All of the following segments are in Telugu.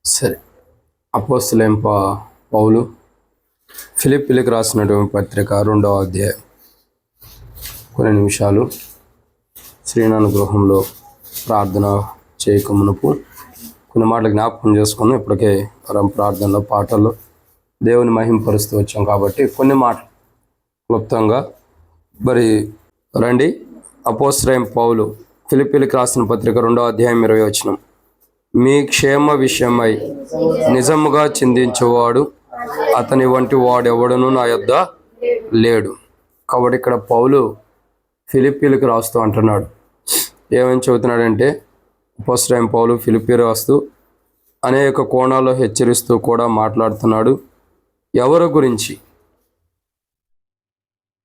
సరే, అపోస్తలుడైన పౌలు ఫిలిప్పీలకు రాసినటువంటి పత్రిక 2వ అధ్యాయం కొన్ని నిమిషాలు శ్రీనాను గృహంలో ప్రార్థన చేయకమునుపు కొన్ని మాటలు జ్ఞాపకం చేసుకున్నాం. ఇప్పటికే ప్రార్థనలో పాటల్లో దేవుని మహింపరుస్తూ వచ్చాం కాబట్టి కొన్ని మాటలు క్లుప్తంగా మరి రండి. అపోస్తలుడైన పౌలు ఫిలిప్పీలకు రాసిన పత్రిక 2వ అధ్యాయం 20వ వచనం, మీ క్షేమ విషయమై నిజముగా చిందించేవాడు అతని వంటి వాడెవడను నా యొద్ద లేడు. కాబట్టి ఇక్కడ పౌలు ఫిలిప్పీలకు రాస్తూ అంటున్నాడు. ఏమని చెబుతున్నాడంటే, అపోస్తలుడైన పౌలు ఫిలిప్పీ రాస్తూ అనేక కోణాల్లో హెచ్చరిస్తూ కూడా మాట్లాడుతున్నాడు. ఎవరి గురించి?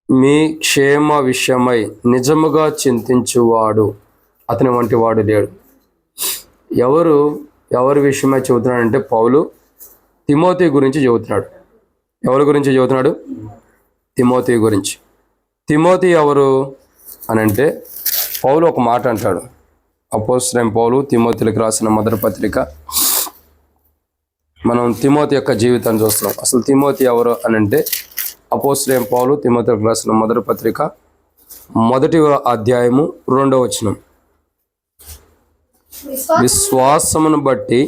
మీ క్షేమ విషయమై నిజముగా చింతించువాడు అతని వంటి వాడు లేడు. ఎవరి విషయమై చెబుతున్నాడంటే పౌలు తిమోతి గురించి చెబుతున్నాడు. ఎవరి గురించి చెబుతున్నాడు? తిమోతి గురించి. తిమోతి ఎవరు అని అంటే పౌలు ఒక మాట అంటాడు. అపోస్తలుడైన పౌలు తిమోతిలకు రాసిన మొదటి పత్రిక మనం తిమోతి యొక్క జీవితాన్ని చూస్తున్నాం. అసలు తిమోతి ఎవరు అని అంటే అపోస్తలుడైన పౌలు తిమోతిలకు రాసిన మొదటి పత్రిక 1వ అధ్యాయము 2వ వచనం, విశ్వాసమును బట్టి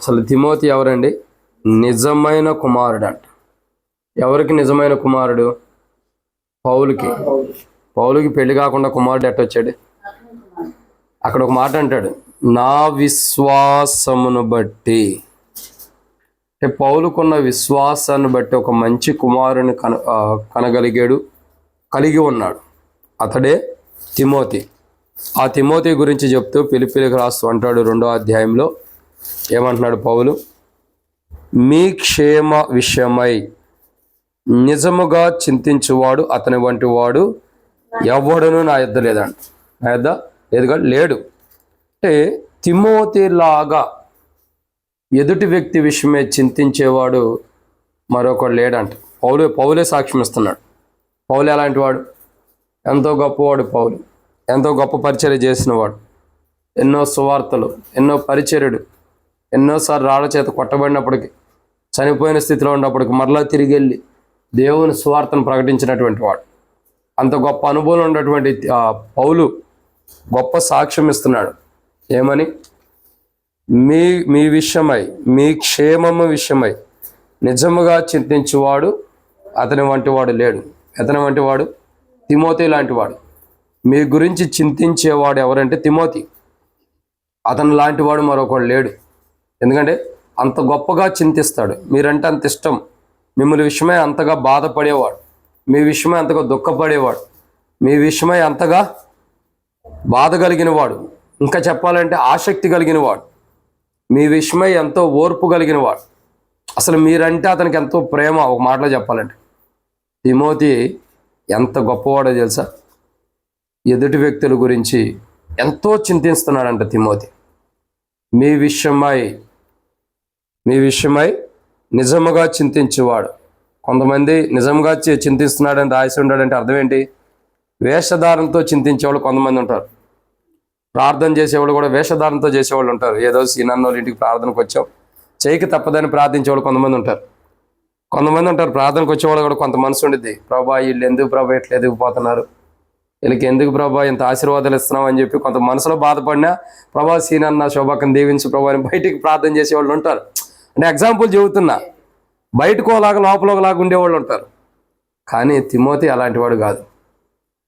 అసలు తిమోతి ఎవరండి? నిజమైన కుమారుడు అంట. ఎవరికి నిజమైన కుమారుడు? పౌలుకి. పౌలుకి పెళ్లి కాకుండా కుమారుడు ఎట్టొచ్చాడు? అక్కడ ఒక మాట అంటాడు, నా విశ్వాసమును బట్టి. అంటే పౌలుకున్న విశ్వాసాన్ని బట్టి ఒక మంచి కుమారుని కనగలిగాడు, కలిగి ఉన్నాడు. అతడే తిమోతి. ఆ తిమోతి గురించి చెప్తూ ఫిలిప్పీలకు రాస్తూ అంటాడు 2వ అధ్యాయంలో ఏమంటున్నాడు పౌలు? మీ క్షేమ విషయమై నిజముగా చింతించువాడు అతని వంటి వాడు ఎవడను నా యొద్ద లేదంట. నా యొద్ద లేడు. అంటే తిమోతిలాగా ఎదుటి వ్యక్తి విషయమే చింతించేవాడు మరొకడు లేడంట. పౌలే సాక్ష్యం ఇస్తున్నాడు. పౌలు ఎలాంటి వాడు? ఎంతో గొప్పవాడు. పౌలు ఎంతో గొప్ప పరిచర్య చేసినవాడు. ఎన్నో సువార్తలు, ఎన్నో పరిచర్యడు, ఎన్నోసార్లు రాళ్ల చేత కొట్టబడినప్పటికీ, చనిపోయిన స్థితిలో ఉన్నప్పటికీ మరలా తిరిగి వెళ్ళి దేవుని సువార్తను ప్రకటించినటువంటి వాడు. అంత గొప్ప అనుభవం ఉన్నటువంటి పౌలు గొప్ప సాక్ష్యం ఇస్తున్నాడు. ఏమని? మీ విషయమై, మీ క్షేమము విషయమై నిజముగా చింతించువాడు అతని వంటి వాడు లేడు. అతని వంటి వాడు తిమోతి లాంటి వాడు. మీ గురించి చింతించేవాడు ఎవరంటే తిమోతి. అతను లాంటి వాడు మరొకడు లేడు. ఎందుకంటే అంత గొప్పగా చింతిస్తాడు. మీరంటే అంత ఇష్టం. మిమ్మల్ని విషయమై అంతగా బాధపడేవాడు, మీ విషయమై అంతగా దుఃఖపడేవాడు, మీ విషయమై అంతగా బాధ కలిగిన వాడు, ఇంకా చెప్పాలంటే ఆసక్తి కలిగిన వాడు, మీ విషయమై ఎంతో ఓర్పు కలిగిన వాడు. అసలు మీరంటే అతనికి ఎంతో ప్రేమ. ఒక మాటలో చెప్పాలంటే తిమోతి ఎంత గొప్పవాడో తెలుసా? ఎదుటి వ్యక్తుల గురించి ఎంతో చింతిస్తున్నాడంట తిమోతి. మీ విషయమై నిజముగా చింతించేవాడు. కొంతమంది నిజంగా చింతిస్తున్నాడని రాసి ఉన్నాడంటే అర్థం ఏంటి? వేషధారంతో చింతించేవాళ్ళు కొంతమంది ఉంటారు. ప్రార్థన చేసేవాళ్ళు కూడా వేషధారంతో చేసేవాళ్ళు ఉంటారు. ఏదో సీనన్నోళ్ళ ఇంటికి ప్రార్థనకు వచ్చావు, చేయకి తప్పదని ప్రార్థించేవాళ్ళు కొంతమంది ఉంటారు. ప్రార్థనకు వచ్చేవాళ్ళు కూడా కొంత మనసు ఉండిద్ది, ప్రభా వీళ్ళు ఎందుకు ప్రభా ఇట్లా ఎదిగిపోతున్నారు, వీళ్ళకి ఎందుకు ప్రభా ఇంత ఆశీర్వాదాలు ఇస్తున్నాం అని చెప్పి కొంత మనసులో బాధపడినా ప్రభా సీనన్న శోభాకం దీవించు ప్రభా అని బయటికి ప్రార్థన చేసేవాళ్ళు ఉంటారు. అంటే ఎగ్జాంపుల్ చెబుతున్నా. బయటకు ఒకలాగా లోపల ఒకలాగా ఉండేవాళ్ళు ఉంటారు. కానీ తిమోతి అలాంటి వాడు కాదు.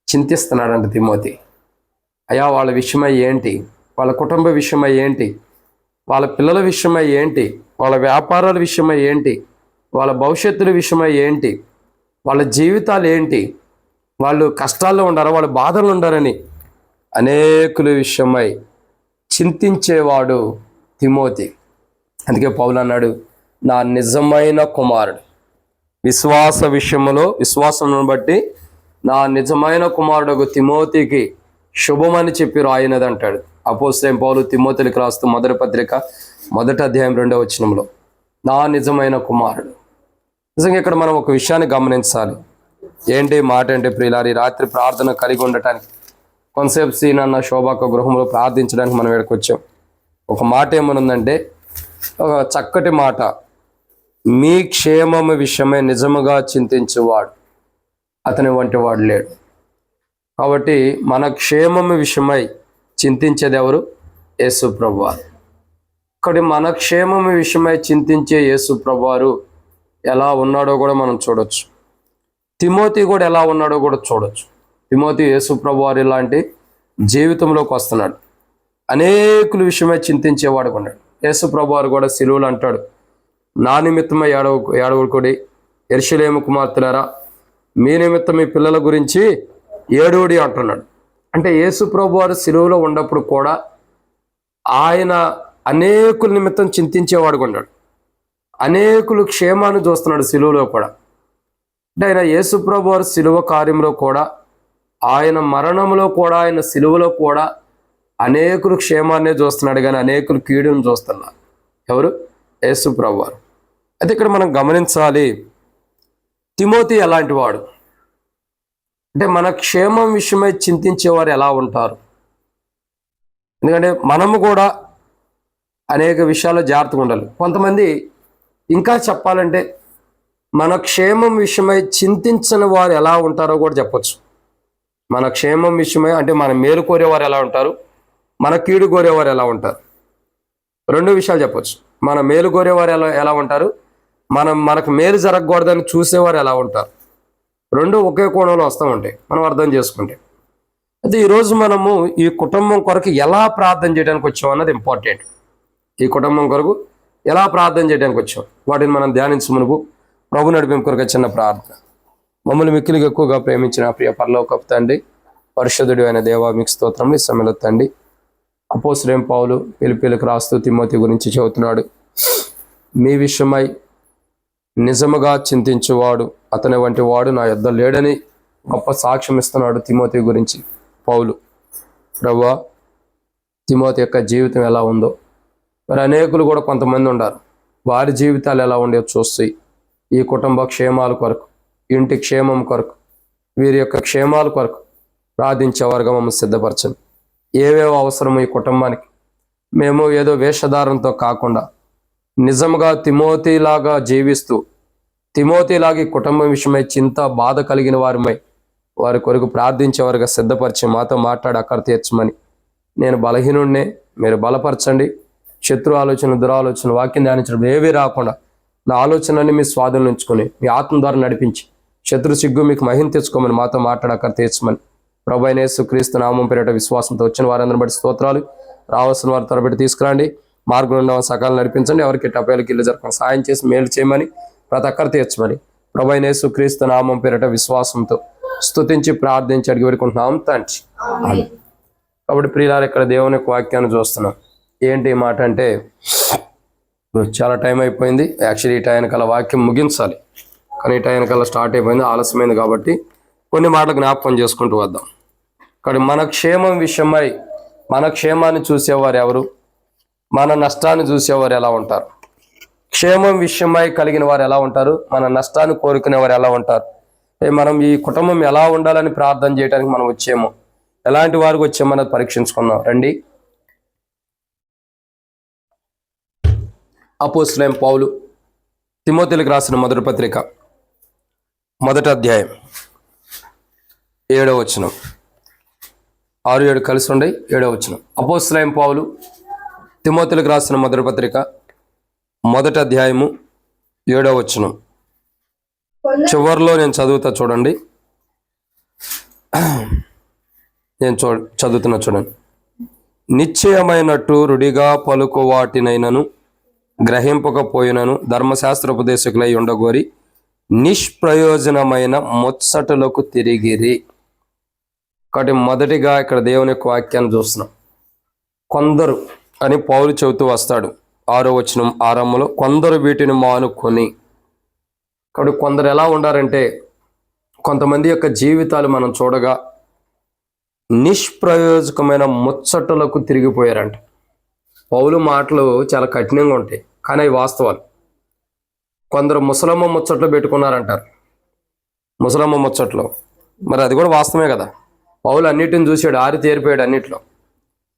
చింతిస్తున్నాడంట తిమోతి. అయ్యా వాళ్ళ విషయమై ఏంటి, వాళ్ళ కుటుంబ విషయమై ఏంటి, వాళ్ళ పిల్లల విషయమై ఏంటి, వాళ్ళ వ్యాపారాల విషయమై ఏంటి, వాళ్ళ భవిష్యత్తుల విషయమై ఏంటి, వాళ్ళ జీవితాలు ఏంటి, వాళ్ళు కష్టాల్లో ఉండారా, వాళ్ళు బాధలు ఉండారని అనేకుల విషయమై చింతించేవాడు తిమోతి. అందుకే పౌలు అన్నాడు, నా నిజమైన కుమారుడు. విశ్వాస విషయంలో విశ్వాసమును బట్టి నా నిజమైన కుమారుడు తిమోతికి శుభమని చెప్పి రాయినది అంటాడు అపోస్తలుడైన పౌలు తిమోతికి రాస్తూ మొదటి పత్రిక 1వ అధ్యాయం 2వ వచనంలో, నా నిజమైన కుమారుడు. నిజంగా ఇక్కడ మనం ఒక విషయాన్ని గమనించాలి. ఏంటి మాట అంటే ప్రియులారి, రాత్రి ప్రార్థన కలిగి ఉండటానికి కొంతసేపు సీనన్న శోభాక గృహంలో ప్రార్థించడానికి మనం ఇక్కడికి వచ్చాం. ఒక మాట ఏమనుందంటే, ఒక చక్కటి మాట, మీ క్షేమము విషయమై నిజముగా చింతించేవాడు అతని వంటి వాడు లేడు. కాబట్టి మన క్షేమము విషయమై చింతించేది ఎవరు? యేసు ప్రభువారు. కాబట్టి మన క్షేమము విషయమై చింతించే యేసు ప్రభువారు ఎలా ఉన్నాడో కూడా మనం చూడొచ్చు. తిమోతి కూడా ఎలా ఉన్నాడో కూడా చూడొచ్చు. తిమోతి యేసు ప్రభువారు ఇలాంటి జీవితంలోకి వస్తున్నాడు. అనేకుల విషయమై చింతించేవాడు ఉన్నాడు. యేసు ప్రభువారు కూడా సిలువలు అంటాడు, నా నిమిత్తమై ఏడవకుడి యెరూషలేము కుమార్తెలారా, మీ నిమిత్తం మీ పిల్లల గురించి ఏడుడి అంటున్నాడు. అంటే యేసు ప్రభువారు సిలువలో ఉన్నప్పుడు కూడా ఆయన అనేకుల నిమిత్తం చింతించేవాడు ఉన్నాడు. అనేకులు క్షేమాన్ని చూస్తున్నాడు సిలువలో కూడా. అంటే ఆయన యేసు ప్రభువారు సిలువ కార్యంలో కూడా, ఆయన మరణంలో కూడా, ఆయన సిలువలో కూడా అనేకులు క్షేమాన్నే చూస్తున్నాడు, కానీ అనేకులు కీడును చూస్తున్నారు. ఎవరు? యేసు ప్రభువారు. అయితే ఇక్కడ మనం గమనించాలి, తిమోతి ఎలాంటి వాడు అంటే మన క్షేమం విషయమై చింతించేవారు ఎలా ఉంటారు. ఎందుకంటే మనము కూడా అనేక విషయాల్లో జాగ్రత్తగా ఉండాలి. కొంతమంది ఇంకా చెప్పాలంటే మన క్షేమం విషయమై చింతించని వారు ఎలా ఉంటారో కూడా చెప్పచ్చు. మన క్షేమం విషయమై అంటే మన మేలు కోరేవారు ఎలా ఉంటారు, మన కీడు కోరేవారు ఎలా ఉంటారు. రెండు విషయాలు చెప్పచ్చు. మన మేలు కోరేవారు ఎలా ఉంటారు, మనకు మేలు జరగకూడదని చూసేవారు ఎలా ఉంటారు. రెండు ఒకే కోణంలో వస్తూ ఉంటాయి మనం అర్థం చేసుకుంటే. అయితే ఈరోజు మనము ఈ కుటుంబం కొరకు ఎలా ప్రార్థన చేయడానికి వచ్చాం అన్నది ఇంపార్టెంట్. ఈ కుటుంబం కొరకు ఎలా ప్రార్థన చేయడానికి వచ్చాం వాటిని మనం ధ్యానించు మునుపు ప్రభు నడిపింపు కొరకు చిన్న ప్రార్థన. మమ్మల్ని మిక్కిలిగా ఎక్కువగా ప్రేమించిన ప్రియ పరలోకపు తండ్రి, పరిశుద్ధుడు అయిన దేవా, మీకు స్తోత్రములు. సమయంలో తండ్రి అపోస్తలుడైన పౌలు పిలిపిలకు రాస్తూ తిమోతి గురించి చెబుతున్నాడు, మీ విషయమై నిజముగా చింతించువాడు అతని వంటి వాడు నా యొద్ద లేడని గొప్ప సాక్ష్యం ఇస్తున్నాడు తిమోతి గురించి పౌలు. ప్రభువా, తిమోతి యొక్క జీవితం ఎలా ఉందో, మరి అనేకులు కూడా కొంతమంది ఉన్నారు, వారి జీవితాలు ఎలా ఉండేవో చూసి ఈ కుటుంబ క్షేమాల కొరకు, ఇంటి క్షేమం కొరకు, వీరి యొక్క క్షేమాల కొరకు ప్రార్థించేవారుగా మమ్మల్ని సిద్ధపరచండి. ఏవేవో అవసరమో ఈ కుటుంబానికి మేము ఏదో వేషధారంతో కాకుండా నిజంగా తిమోతిలాగా జీవిస్తూ, తిమోతిలాగా ఈ కుటుంబం విషయమై చింత బాధ కలిగిన వారిమై వారి కొరకు ప్రార్థించేవారుగా సిద్ధపరిచి మాతో మాట్లాడి అక్కడ తీర్చమని. నేను బలహీనుడినే, మీరు బలపరచండి. శత్రు ఆలోచన, దురాలోచన, వాక్యం ధ్యానించడం ఏవీ రాకుండా నా ఆలోచనని మీ స్వాధీనం ఉంచుకొని మీ ఆత్మ ద్వారా నడిపించి శత్రు సిగ్గు మీకు మహిమ తెచ్చుకోమని మాతో మాట్లాడి అక్కడ తీర్చమని. ప్రభువైన యేసుక్రీస్తు నామం పేరిట విశ్వాసంతో వచ్చిన వారందరిని బట్టి స్తోత్రాలు. రావాల్సిన వారి త్వరబెట్టి తీసుకురండి. మార్గంలో ఉన్న సకాలం నడిపించండి. ఎవరికి టపేలకి ఇల్లు జరగకుండా సాయం చేసి మేలు చేయమని, ప్రతి ఒక్కరు తీర్చమని ప్రభువైన యేసుక్రీస్తు నామం పేరిట విశ్వాసంతో స్తుతించి ప్రార్థించి అడిగి వేడుకుంటున్నాం తండ్రి. కాబట్టి ప్రియులారా, ఇక్కడ దేవుని యొక్క వాక్యాన్ని చూస్తున్నాం. ఏంటి ఈ మాట అంటే, చాలా టైం అయిపోయింది. యాక్చువల్లీ ఈ టైం కల్లా వాక్యం ముగించాలి, కానీ ఈ టైం కల్లా స్టార్ట్ అయిపోయింది, ఆలస్యమైంది. కాబట్టి కొన్ని మాటలు జ్ఞాపకం చేసుకుంటూ వద్దాం. కాబట్టి మన క్షేమం విషయమై మన క్షేమాన్ని చూసేవారు ఎవరు, మన నష్టాన్ని చూసేవారు ఎలా ఉంటారు, క్షేమం విషయమై కలిగిన వారు ఎలా ఉంటారు, మన నష్టాన్ని కోరుకునేవారు ఎలా ఉంటారు, మనం ఈ కుటుంబం ఎలా ఉండాలని ప్రార్థన చేయడానికి మనం వచ్చేమో, ఎలాంటి వారికి వచ్చామన్నది పరీక్షించుకుందాం రండి. అపోస్తలుడైన పౌలు తిమోతిలకు రాసిన మొదటి పత్రిక 1వ అధ్యాయం 7వ వచనం, 6-7 కలిసి ఉండి 7వ వచనం. అపోస్తలుడైన పౌలు తిమోతిలకు రాసిన మొదటి పత్రిక 1వ అధ్యాయము 7వ వచనం. చివరిలో నేను చదువుతా చూడండి. నేను చదువుతున్నా చూడండి. నిశ్చయమైనట్టు రుడిగా పలుకు వాటినైనను గ్రహింపకపోయినను ధర్మశాస్త్రోపదేశకులై ఉండగోరి నిష్ప్రయోజనమైన ముచ్చటలకు తిరిగిరి. కాబట్టి మొదటిగా ఇక్కడ దేవుని యొక్క వాక్యాన్ని చూస్తున్నాం. కొందరు అని పౌలు చెబుతూ వస్తాడు 6వ వచనం ఆరంభంలో, కొందరు వీటిని మానుకొని. కాబట్టి కొందరు ఎలా ఉండారంటే, కొంతమంది యొక్క జీవితాలు మనం చూడగా నిష్ప్రయోజకమైన ముచ్చటలకు తిరిగిపోయారంట. పౌలు మాటలు చాలా కఠినంగా ఉంటాయి, కానీ అవి వాస్తవాలు. కొందరు ముసలమ్మ ముచ్చట్లు పెట్టుకున్నారంటారు, ముసలమ్మ ముచ్చట్లో. మరి అది కూడా వాస్తవమే కదా. పౌలు అన్నిటిని చూశాడు, ఆరి తేరిపోయాడు అన్నిట్లో.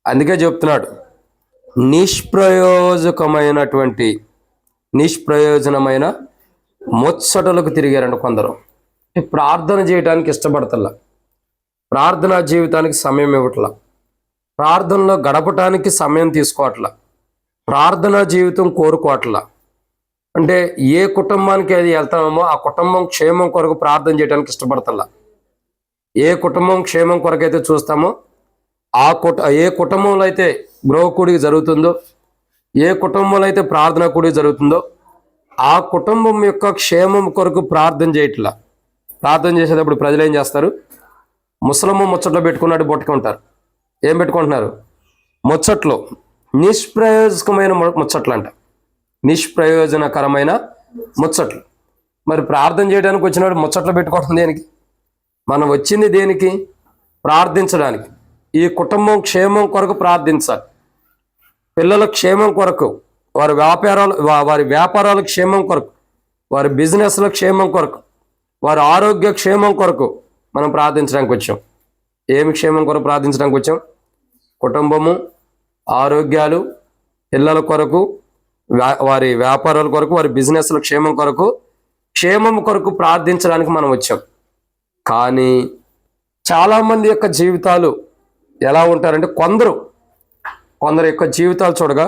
అందుకే చెప్తున్నాడు, నిష్ప్రయోజనమైన ముచ్చటలకు తిరిగారండి కొందరు. ప్రార్థన చేయడానికి ఇష్టపడతల్లా, ప్రార్థనా జీవితానికి సమయం ఇవ్వట్లా, ప్రార్థనలో గడపటానికి సమయం తీసుకోవట్లా, ప్రార్థనా జీవితం కోరుకోవట్లా. అంటే ఏ కుటుంబానికి అది వెళ్తామో ఆ కుటుంబం క్షేమం కొరకు ప్రార్థన చేయడానికి ఇష్టపడతల్లా. ఏ కుటుంబం క్షేమం కొరకైతే చూస్తామో ఏ కుటుంబంలో అయితే గృహ కూడిక జరుగుతుందో, ఏ కుటుంబంలో అయితే ప్రార్థన కూడిక జరుగుతుందో ఆ కుటుంబం యొక్క క్షేమం కొరకు ప్రార్థన చేయట్లా. ప్రార్థన చేసేటప్పుడు ప్రజలు ఏం చేస్తారు? ముసలమ్మ ముచ్చట్లో పెట్టుకున్నట్టు పట్టుకుంటారు. ఏం పెట్టుకుంటున్నారు? ముచ్చట్లు, నిష్ప్రయోజకమైన ముచ్చట్లు అంట, నిష్ప్రయోజనకరమైన ముచ్చట్లు. మరి ప్రార్థన చేయడానికి వచ్చినప్పుడు ముచ్చట్లు పెట్టుకోవడం దేనికి? మనం వచ్చింది దేనికి? ప్రార్థించడానికి. ఈ కుటుంబం క్షేమం కొరకు ప్రార్థించాలి, పిల్లల క్షేమం కొరకు, వారి వ్యాపారాల క్షేమం కొరకు, వారి బిజినెస్ల క్షేమం కొరకు, వారి ఆరోగ్య క్షేమం కొరకు మనం ప్రార్థించడానికి వచ్చాం. ఏమి క్షేమం కొరకు ప్రార్థించడానికి వచ్చాం? కుటుంబము, ఆరోగ్యాలు, పిల్లల కొరకు, వారి వ్యాపారాల కొరకు, వారి బిజినెస్ల క్షేమం కొరకు ప్రార్థించడానికి మనం వచ్చాం. కానీ చాలామంది యొక్క జీవితాలు ఎలా ఉంటారంటే, కొందరు యొక్క జీవితాలు చూడగా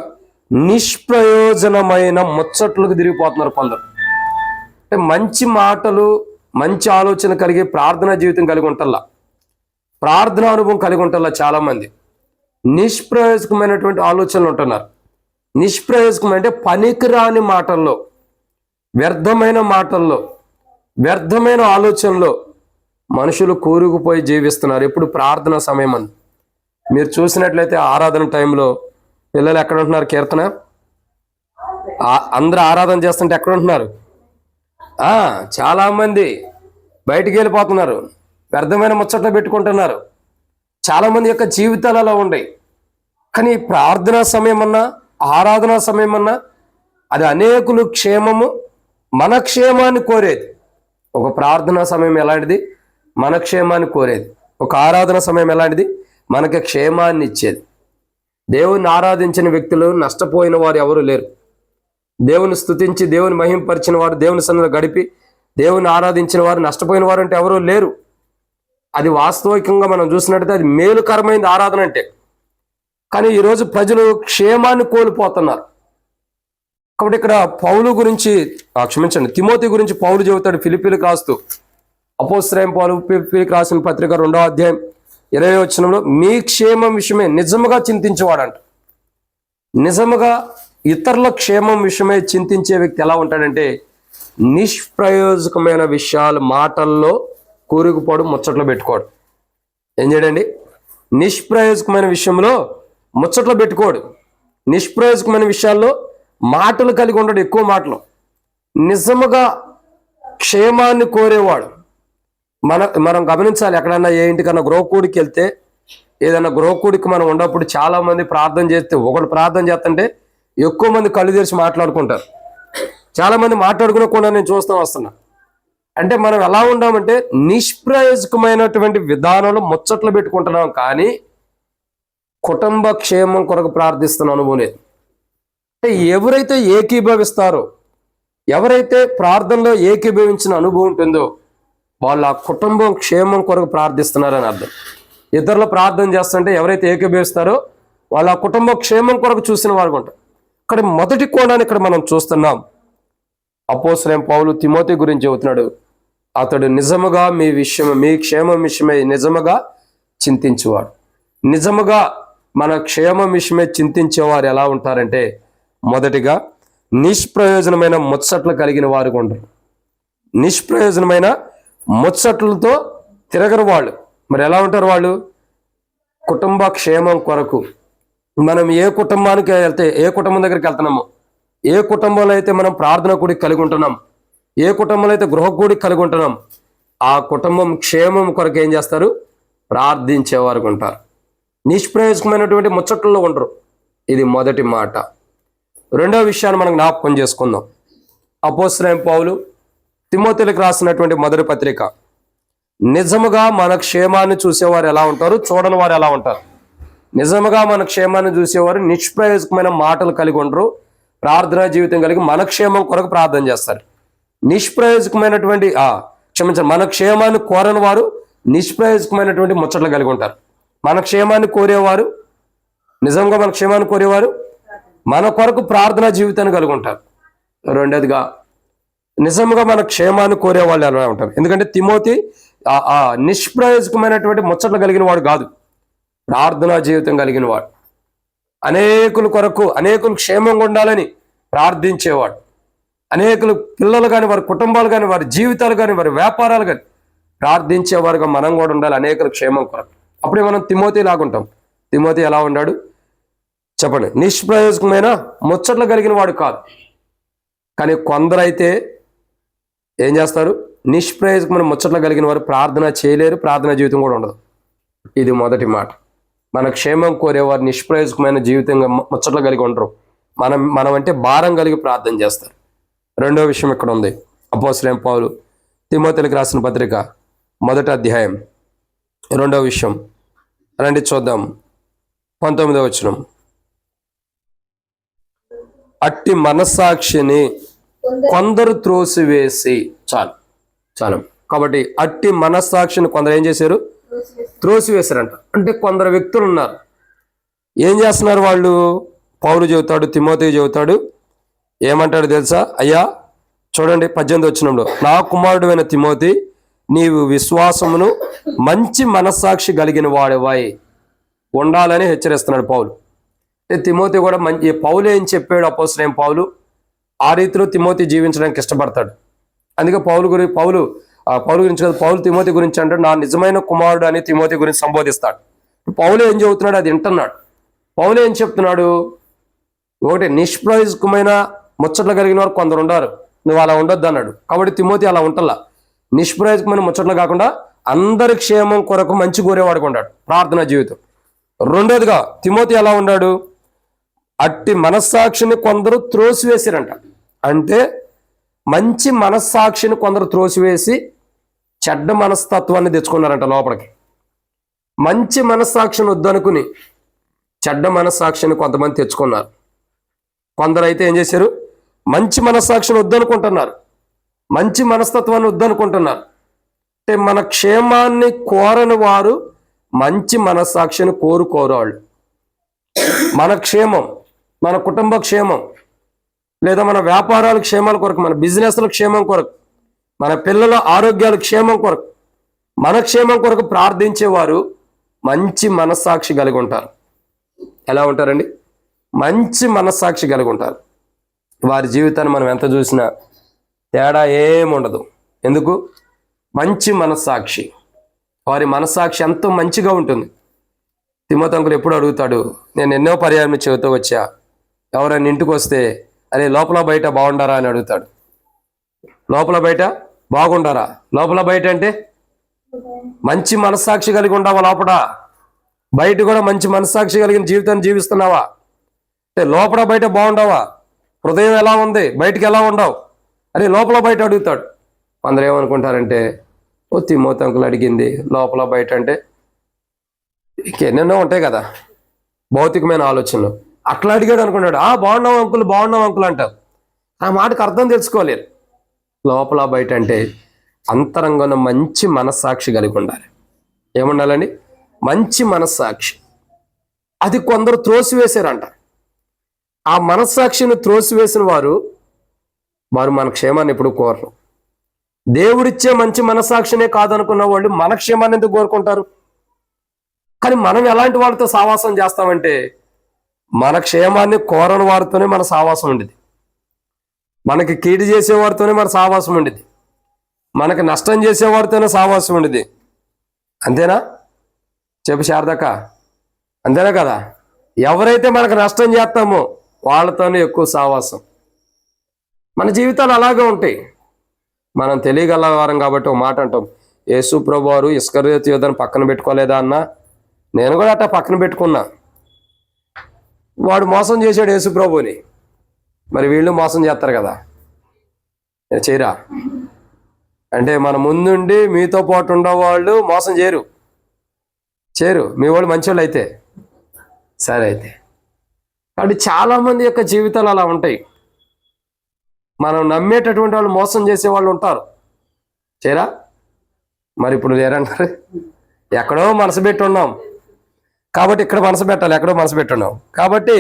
నిష్ప్రయోజనమైన ముచ్చట్లకు తిరిగిపోతున్నారు కొందరు. అంటే మంచి మాటలు, మంచి ఆలోచన కలిగి ప్రార్థనా జీవితం కలిగి ఉంటల్లా, ప్రార్థనా అనుభవం కలిగి ఉంటల్లా. చాలామంది నిష్ప్రయోజకమైనటువంటి ఆలోచనలు ఉంటున్నారు. నిష్ప్రయోజకం అంటే పనికిరాని మాటల్లో, వ్యర్థమైన మాటల్లో, వ్యర్థమైన ఆలోచనలో మనుషులు కూరుకుపోయి జీవిస్తున్నారు. ఎప్పుడు ప్రార్థన సమయం అని మీరు చూసినట్లయితే ఆరాధన టైంలో పిల్లలు ఎక్కడ ఉంటున్నారు? కీర్తన అందరూ ఆరాధన చేస్తుంటే ఎక్కడ ఉంటున్నారు? చాలామంది బయటికి వెళ్ళిపోతున్నారు, వ్యర్థమైన ముచ్చట్లు పెట్టుకుంటున్నారు. చాలామంది యొక్క జీవితాలు అలా ఉన్నాయి. కానీ ప్రార్థనా సమయం అన్నా, ఆరాధనా సమయం అన్నా అది అనేకులు క్షేమము, మన క్షేమాన్ని కోరేది. ఒక ప్రార్థనా సమయం ఎలాంటిది? మన క్షేమాన్ని కోరేది. ఒక ఆరాధన సమయం ఎలాంటిది? మనకి క్షేమాన్ని ఇచ్చేది. దేవుని ఆరాధించిన వ్యక్తులు నష్టపోయిన వారు ఎవరు లేరు. దేవుని స్తుతించి దేవుని మహింపరిచిన వారు, దేవుని సన్నిధిలో గడిపి దేవుని ఆరాధించిన వారు నష్టపోయిన వారు అంటే ఎవరూ లేరు. అది వాస్తవికంగా మనం చూసినట్టయితే అది మేలుకరమైనది ఆరాధన అంటే. కానీ ఈరోజు ప్రజలు క్షేమాన్ని కోల్పోతున్నారు. కాబట్టి ఇక్కడ పౌలు గురించి తిమోతి గురించి పౌలు చెబుతాడు ఫిలిప్పీలకు రాస్తూ. అపోస్తలుడైన పౌలు ఫిలిప్పీలకు రాసిన పత్రిక 2వ అధ్యాయం 20వ వచనంలో మీ క్షేమం విషయమే నిజముగా చింతించేవాడంట. నిజముగా ఇతరుల క్షేమం విషయమై చింతించే వ్యక్తి ఎలా ఉంటాడంటే, నిష్ప్రయోజకమైన విషయాలు మాటల్లో కూరుకుపోవడం, ముచ్చట్లు పెట్టుకోడు. ఏం చేయడండి? నిష్ప్రయోజకమైన విషయంలో ముచ్చట్లు పెట్టుకోడు. నిష్ప్రయోజకమైన విషయాల్లో మాటలు కలిగి ఉండడు, ఎక్కువ మాటలు. నిజముగా క్షేమాన్ని కోరేవాడు. మనం గమనించాలి. ఎక్కడన్నా ఏ ఇంటికన్నా గృహకూడికి వెళ్తే, ఏదైనా గృహకూడికి మనం ఉన్నప్పుడు చాలామంది ప్రార్థన చేస్తే, ఒకడు ప్రార్థన చేస్తుంటే ఎక్కువ మంది కళ్ళు తెరిచి మాట్లాడుకుంటారు. చాలామంది మాట్లాడుకునకుండా నేను చూస్తూ వస్తున్నా. అంటే మనం ఎలా ఉన్నామంటే నిష్ప్రయోజకమైనటువంటి విధానంలో ముచ్చట్లు పెట్టుకుంటున్నాం, కానీ కుటుంబ క్షేమం కొరకు ప్రార్థిస్తున్న అనుభవం లేదు. అంటే ఎవరైతే ఏకీభవిస్తారో, ఎవరైతే ప్రార్థనలో ఏకీభవించిన అనుభవం ఉంటుందో వాళ్ళు ఆ కుటుంబం క్షేమం కొరకు ప్రార్థిస్తున్నారని అర్థం. ఇతరులు ప్రార్థన చేస్తుంటే ఎవరైతే ఏకీభవిస్తారో వాళ్ళు ఆ కుటుంబం క్షేమం కొరకు చూసిన వారు ఉంటారు. ఇక్కడ మొదటి కోణాన్ని ఇక్కడ మనం చూస్తున్నాం. అపోస్తలుడైన పౌలు తిమోతి గురించి చెబుతున్నాడు. అతడు నిజముగా మీ క్షేమం విషయమై నిజముగా చింతించేవాడు. నిజముగా మన క్షేమం విషయమై చింతించేవారు ఎలా ఉంటారంటే, మొదటిగా నిష్ప్రయోజనమైన ముచ్చట్లు కలిగిన వారు ఉండరు. నిష్ప్రయోజనమైన ముచ్చట్లతో తిరగరు వాళ్ళు. మరి ఎలా ఉంటారు వాళ్ళు? కుటుంబ క్షేమం కొరకు మనం ఏ కుటుంబానికి వెళ్తే, ఏ కుటుంబం దగ్గరికి వెళ్తున్నామో, ఏ కుటుంబంలో అయితే మనం ప్రార్థన కూడికి కలిగి ఉంటున్నాం, ఏ కుటుంబంలో అయితే గృహ కూడికి కలిగి ఉంటున్నాం, ఆ కుటుంబం క్షేమం కొరకు ఏం చేస్తారు? ప్రార్థించేవారు ఉంటారు. నిష్ప్రయోజకమైనటువంటి ముచ్చట్లలో ఉండరు. ఇది మొదటి మాట. రెండవ విషయాన్ని మనం జ్ఞాపకం చేసుకుందాం. అపోస్తలుడైన పౌలు తిమోతిలకు రాసినటువంటి మొదటి పత్రిక నిజముగా మన క్షేమాన్ని చూసేవారు ఎలా ఉంటారు, చూడని వారు ఎలా ఉంటారు? నిజముగా మన క్షేమాన్ని చూసేవారు నిష్ప్రయోజకమైన మాటలు కలిగి ఉండరు, ప్రార్థనా జీవితం కలిగి మన క్షేమం కొరకు ప్రార్థన చేస్తారు. నిష్ప్రయోజకమైనటువంటి మన క్షేమాన్ని కోరని వారు నిష్ప్రయోజకమైనటువంటి ముచ్చట్లు కలిగి ఉంటారు. మన క్షేమాన్ని కోరేవారు, నిజంగా మన క్షేమాన్ని కోరేవారు మన కొరకు ప్రార్థనా జీవితాన్ని కలిగి ఉంటారు. రెండోదిగా నిజంగా మన క్షేమాన్ని కోరే వాళ్ళు ఎలా ఉంటారు? ఎందుకంటే తిమోతి నిష్ప్రయోజకమైనటువంటి ముచ్చట్లు కలిగిన వాడు కాదు, ప్రార్థనా జీవితం కలిగిన వాడు. అనేకుల కొరకు, అనేకులు క్షేమంగా ఉండాలని ప్రార్థించేవాడు. అనేకులు పిల్లలు కానీ, వారి కుటుంబాలు కానీ, వారి జీవితాలు కానీ, వారి వ్యాపారాలు కానీ ప్రార్థించేవారుగా మనం కూడా ఉండాలి, అనేకుల క్షేమం కొరకు. అప్పుడే మనం తిమోతి లాగుంటాం. తిమోతి ఎలా ఉన్నాడు చెప్పండి? నిష్ప్రయోజకమైన ముచ్చట్లు కలిగిన వాడు కాదు. కానీ కొందరైతే ఏం చేస్తారు? నిష్ప్రయోజకమైన ముచ్చట్లు కలిగిన వారు ప్రార్థన చేయలేరు, ప్రార్థనా జీవితం కూడా ఉండదు. ఇది మొదటి మాట. మన క్షేమం కోరేవారు నిష్ప్రయోజకమైన జీవితంగా ముచ్చట్లు కలిగి ఉండరు. మనం అంటే భారం కలిగి ప్రార్థన చేస్తారు. రెండో విషయం ఇక్కడ ఉంది. అపోస్తలుడైన పౌలు తిమోతికి రాసిన పత్రిక 1వ అధ్యాయం 2వ విషయం రండి చూద్దాం. 19వ వచనం. అట్టి మనస్సాక్షిని కొందరు త్రోసివేసి, చాలు కాబట్టి అట్టి మనస్సాక్షిని కొందరు ఏం చేశారు? త్రోసివేశారంట. అంటే కొందరు వ్యక్తులు ఉన్నారు, ఏం చేస్తున్నారు వాళ్ళు? పౌలు చెబుతాడు, తిమోతికి చెబుతాడు, ఏమంటాడు తెలుసా? అయ్యా చూడండి 18వ వచనంలో, నా కుమారుడైన తిమోతి, నీవు విశ్వాసమును మంచి మనస్సాక్షి కలిగిన వాడివై ఉండాలని హెచ్చరిస్తున్నాడు పౌలు. తిమోతి కూడా పౌలు ఏం చెప్పాడు అపోస్తలుడైన పౌలు ఆ రీతిలో తిమోతి జీవించడానికి ఇష్టపడతాడు. అందుకే పౌలు గురించి కదా, పౌలు తిమోతి గురించి అంటే నా నిజమైన కుమారుడు అని తిమోతి గురించి సంబోధిస్తాడు. పౌలు ఏం చెబుతున్నాడు అది వింటున్నాడు. పౌలు ఏం చెప్తున్నాడు? ఒకటి, నిష్ప్రయోజకమైన ముచ్చట్లు కలిగిన వారు కొందరు ఉండారు, నువ్వు అలా ఉండొద్దు అన్నాడు. కాబట్టి తిమోతి అలా ఉంటల్లా, నిష్ప్రయోజకమైన ముచ్చట్లు కాకుండా అందరి క్షేమం కొరకు మంచి కోరేవాడుగా ఉన్నాడు ప్రార్థనా జీవితం. రెండోదిగా తిమోతి ఎలా ఉన్నాడు? అట్టి మనస్సాక్షిని కొందరు త్రోసివేసిరంట. అంటే మంచి మనస్సాక్షిని కొందరు త్రోసివేసి చెడ్డ మనస్తత్వాన్ని తెచ్చుకున్నారంట లోపలికి. మంచి మనస్సాక్షిని వద్దనుకుని చెడ్డ మనస్సాక్షిని కొంతమంది తెచ్చుకున్నారు. కొందరు అయితే ఏం చేశారు? మంచి మనస్సాక్షిని వద్దనుకుంటున్నారు, మంచి మనస్తత్వాన్ని వద్దనుకుంటున్నారు. అంటే మన క్షేమాన్ని కోరని వారు మంచి మనస్సాక్షిని కోరుకోరు. వాళ్ళు మన క్షేమం, మన కుటుంబ క్షేమం, లేదా మన వ్యాపారాల క్షేమాల కొరకు, మన బిజినెస్ల క్షేమం కొరకు, మన పిల్లల ఆరోగ్యాల క్షేమం కొరకు, మన క్షేమం కొరకు ప్రార్థించేవారు మంచి మనస్సాక్షి కలిగి ఉంటారు. ఎలా ఉంటారండి? మంచి మనస్సాక్షి కలిగి ఉంటారు. వారి జీవితాన్ని మనం ఎంత చూసినా తేడా ఏముండదు. ఎందుకు? మంచి మనస్సాక్షి. వారి మనస్సాక్షి ఎంతో మంచిగా ఉంటుంది. తిమోతి అంకుల్ ఎప్పుడు అడుగుతాడు, నేను ఎన్నో పర్యాయం చెబుతూ వచ్చా, ఎవరైనా ఇంటికి వస్తే అరే లోపల బయట బాగుండారా అని అడుగుతాడు. లోపల బయట బాగుండారా? లోపల బయట అంటే మంచి మనస్సాక్షి కలిగి ఉండవా? లోపల బయట కూడా మంచి మనస్సాక్షి కలిగిన జీవితాన్ని జీవిస్తున్నావా? అంటే లోపల బయట బాగుండవా? హృదయం ఎలా ఉంది, బయటికి ఎలా ఉండవు? అరే లోపల బయట అడుగుతాడు. కొందరు ఏమనుకుంటారంటే, ఓ తిమోతి అంకుల్ అడిగింది లోపల బయట అంటే ఇంకెన్నెన్నో ఉంటాయి కదా భౌతికమైన ఆలోచనలు. అట్లా అడిగాడు అనుకున్నాడు, బాగున్నావు అంకుల్ అంటారు. ఆ మాటకు అర్థం తెలుసుకోలేరు. లోపల బయట అంటే అంతరంగంలో మంచి మనస్సాక్షి కలిగి ఉండాలి. ఏముండాలండి? మంచి మనస్సాక్షి. అది కొందరు త్రోసివేశారంట. ఆ మనస్సాక్షిని త్రోసివేసిన వారు మన క్షేమాన్ని ఎప్పుడు కోరరు. దేవుడిచ్చే మంచి మనస్సాక్షినే కాదనుకున్న వాళ్ళు మన క్షేమాన్ని ఎందుకు కోరుకుంటారు? కానీ మనం ఎలాంటి వాళ్ళతో సావాసం చేస్తామంటే మన క్షేమాన్ని కోరని వారితోనే మన సావాసం ఉండేది, మనకి కీడు చేసేవారితోనే మన సావాసం ఉండేది, మనకి నష్టం చేసేవారితోనే సావాసం ఉండేది. అంతేనా? చెప్పు శారదక్క, అంతేనా కదా? ఎవరైతే మనకు నష్టం చేస్తామో వాళ్ళతోనే ఎక్కువ సావాసం. మన జీవితాలు అలాగే ఉంటాయి. మనం తెలియగలవారం కాబట్టి ఒక మాట అంటాం, యేసు ప్రభువు వారు ఇస్కరియోతు యోధను పక్కన పెట్టుకోలేదా అన్న? నేను కూడా అట్లా పక్కన పెట్టుకున్నా. వాడు మోసం చేశాడు యేసు ప్రభువుని, మరి వీళ్ళు మోసం చేస్తారు కదా, చేయరా? అంటే మన ముందుండి మీతో పాటు ఉండేవాళ్ళు మోసం చేయరు మీ వాళ్ళు మంచోళ్ళు అయితే సరే అయితే. కాబట్టి చాలామంది యొక్క జీవితాలు అలా ఉంటాయి. మనం నమ్మేటటువంటి వాళ్ళు మోసం చేసే వాళ్ళు ఉంటారు, చేరా? మరి ఇప్పుడు లేరంటారు. ఎక్కడో మనసు పెట్టి ఉన్నాం కాబట్టి ఇక్కడ మనసు పెట్టాలి, ఎక్కడో మనసు పెట్టి ఉన్నాం కాబట్టి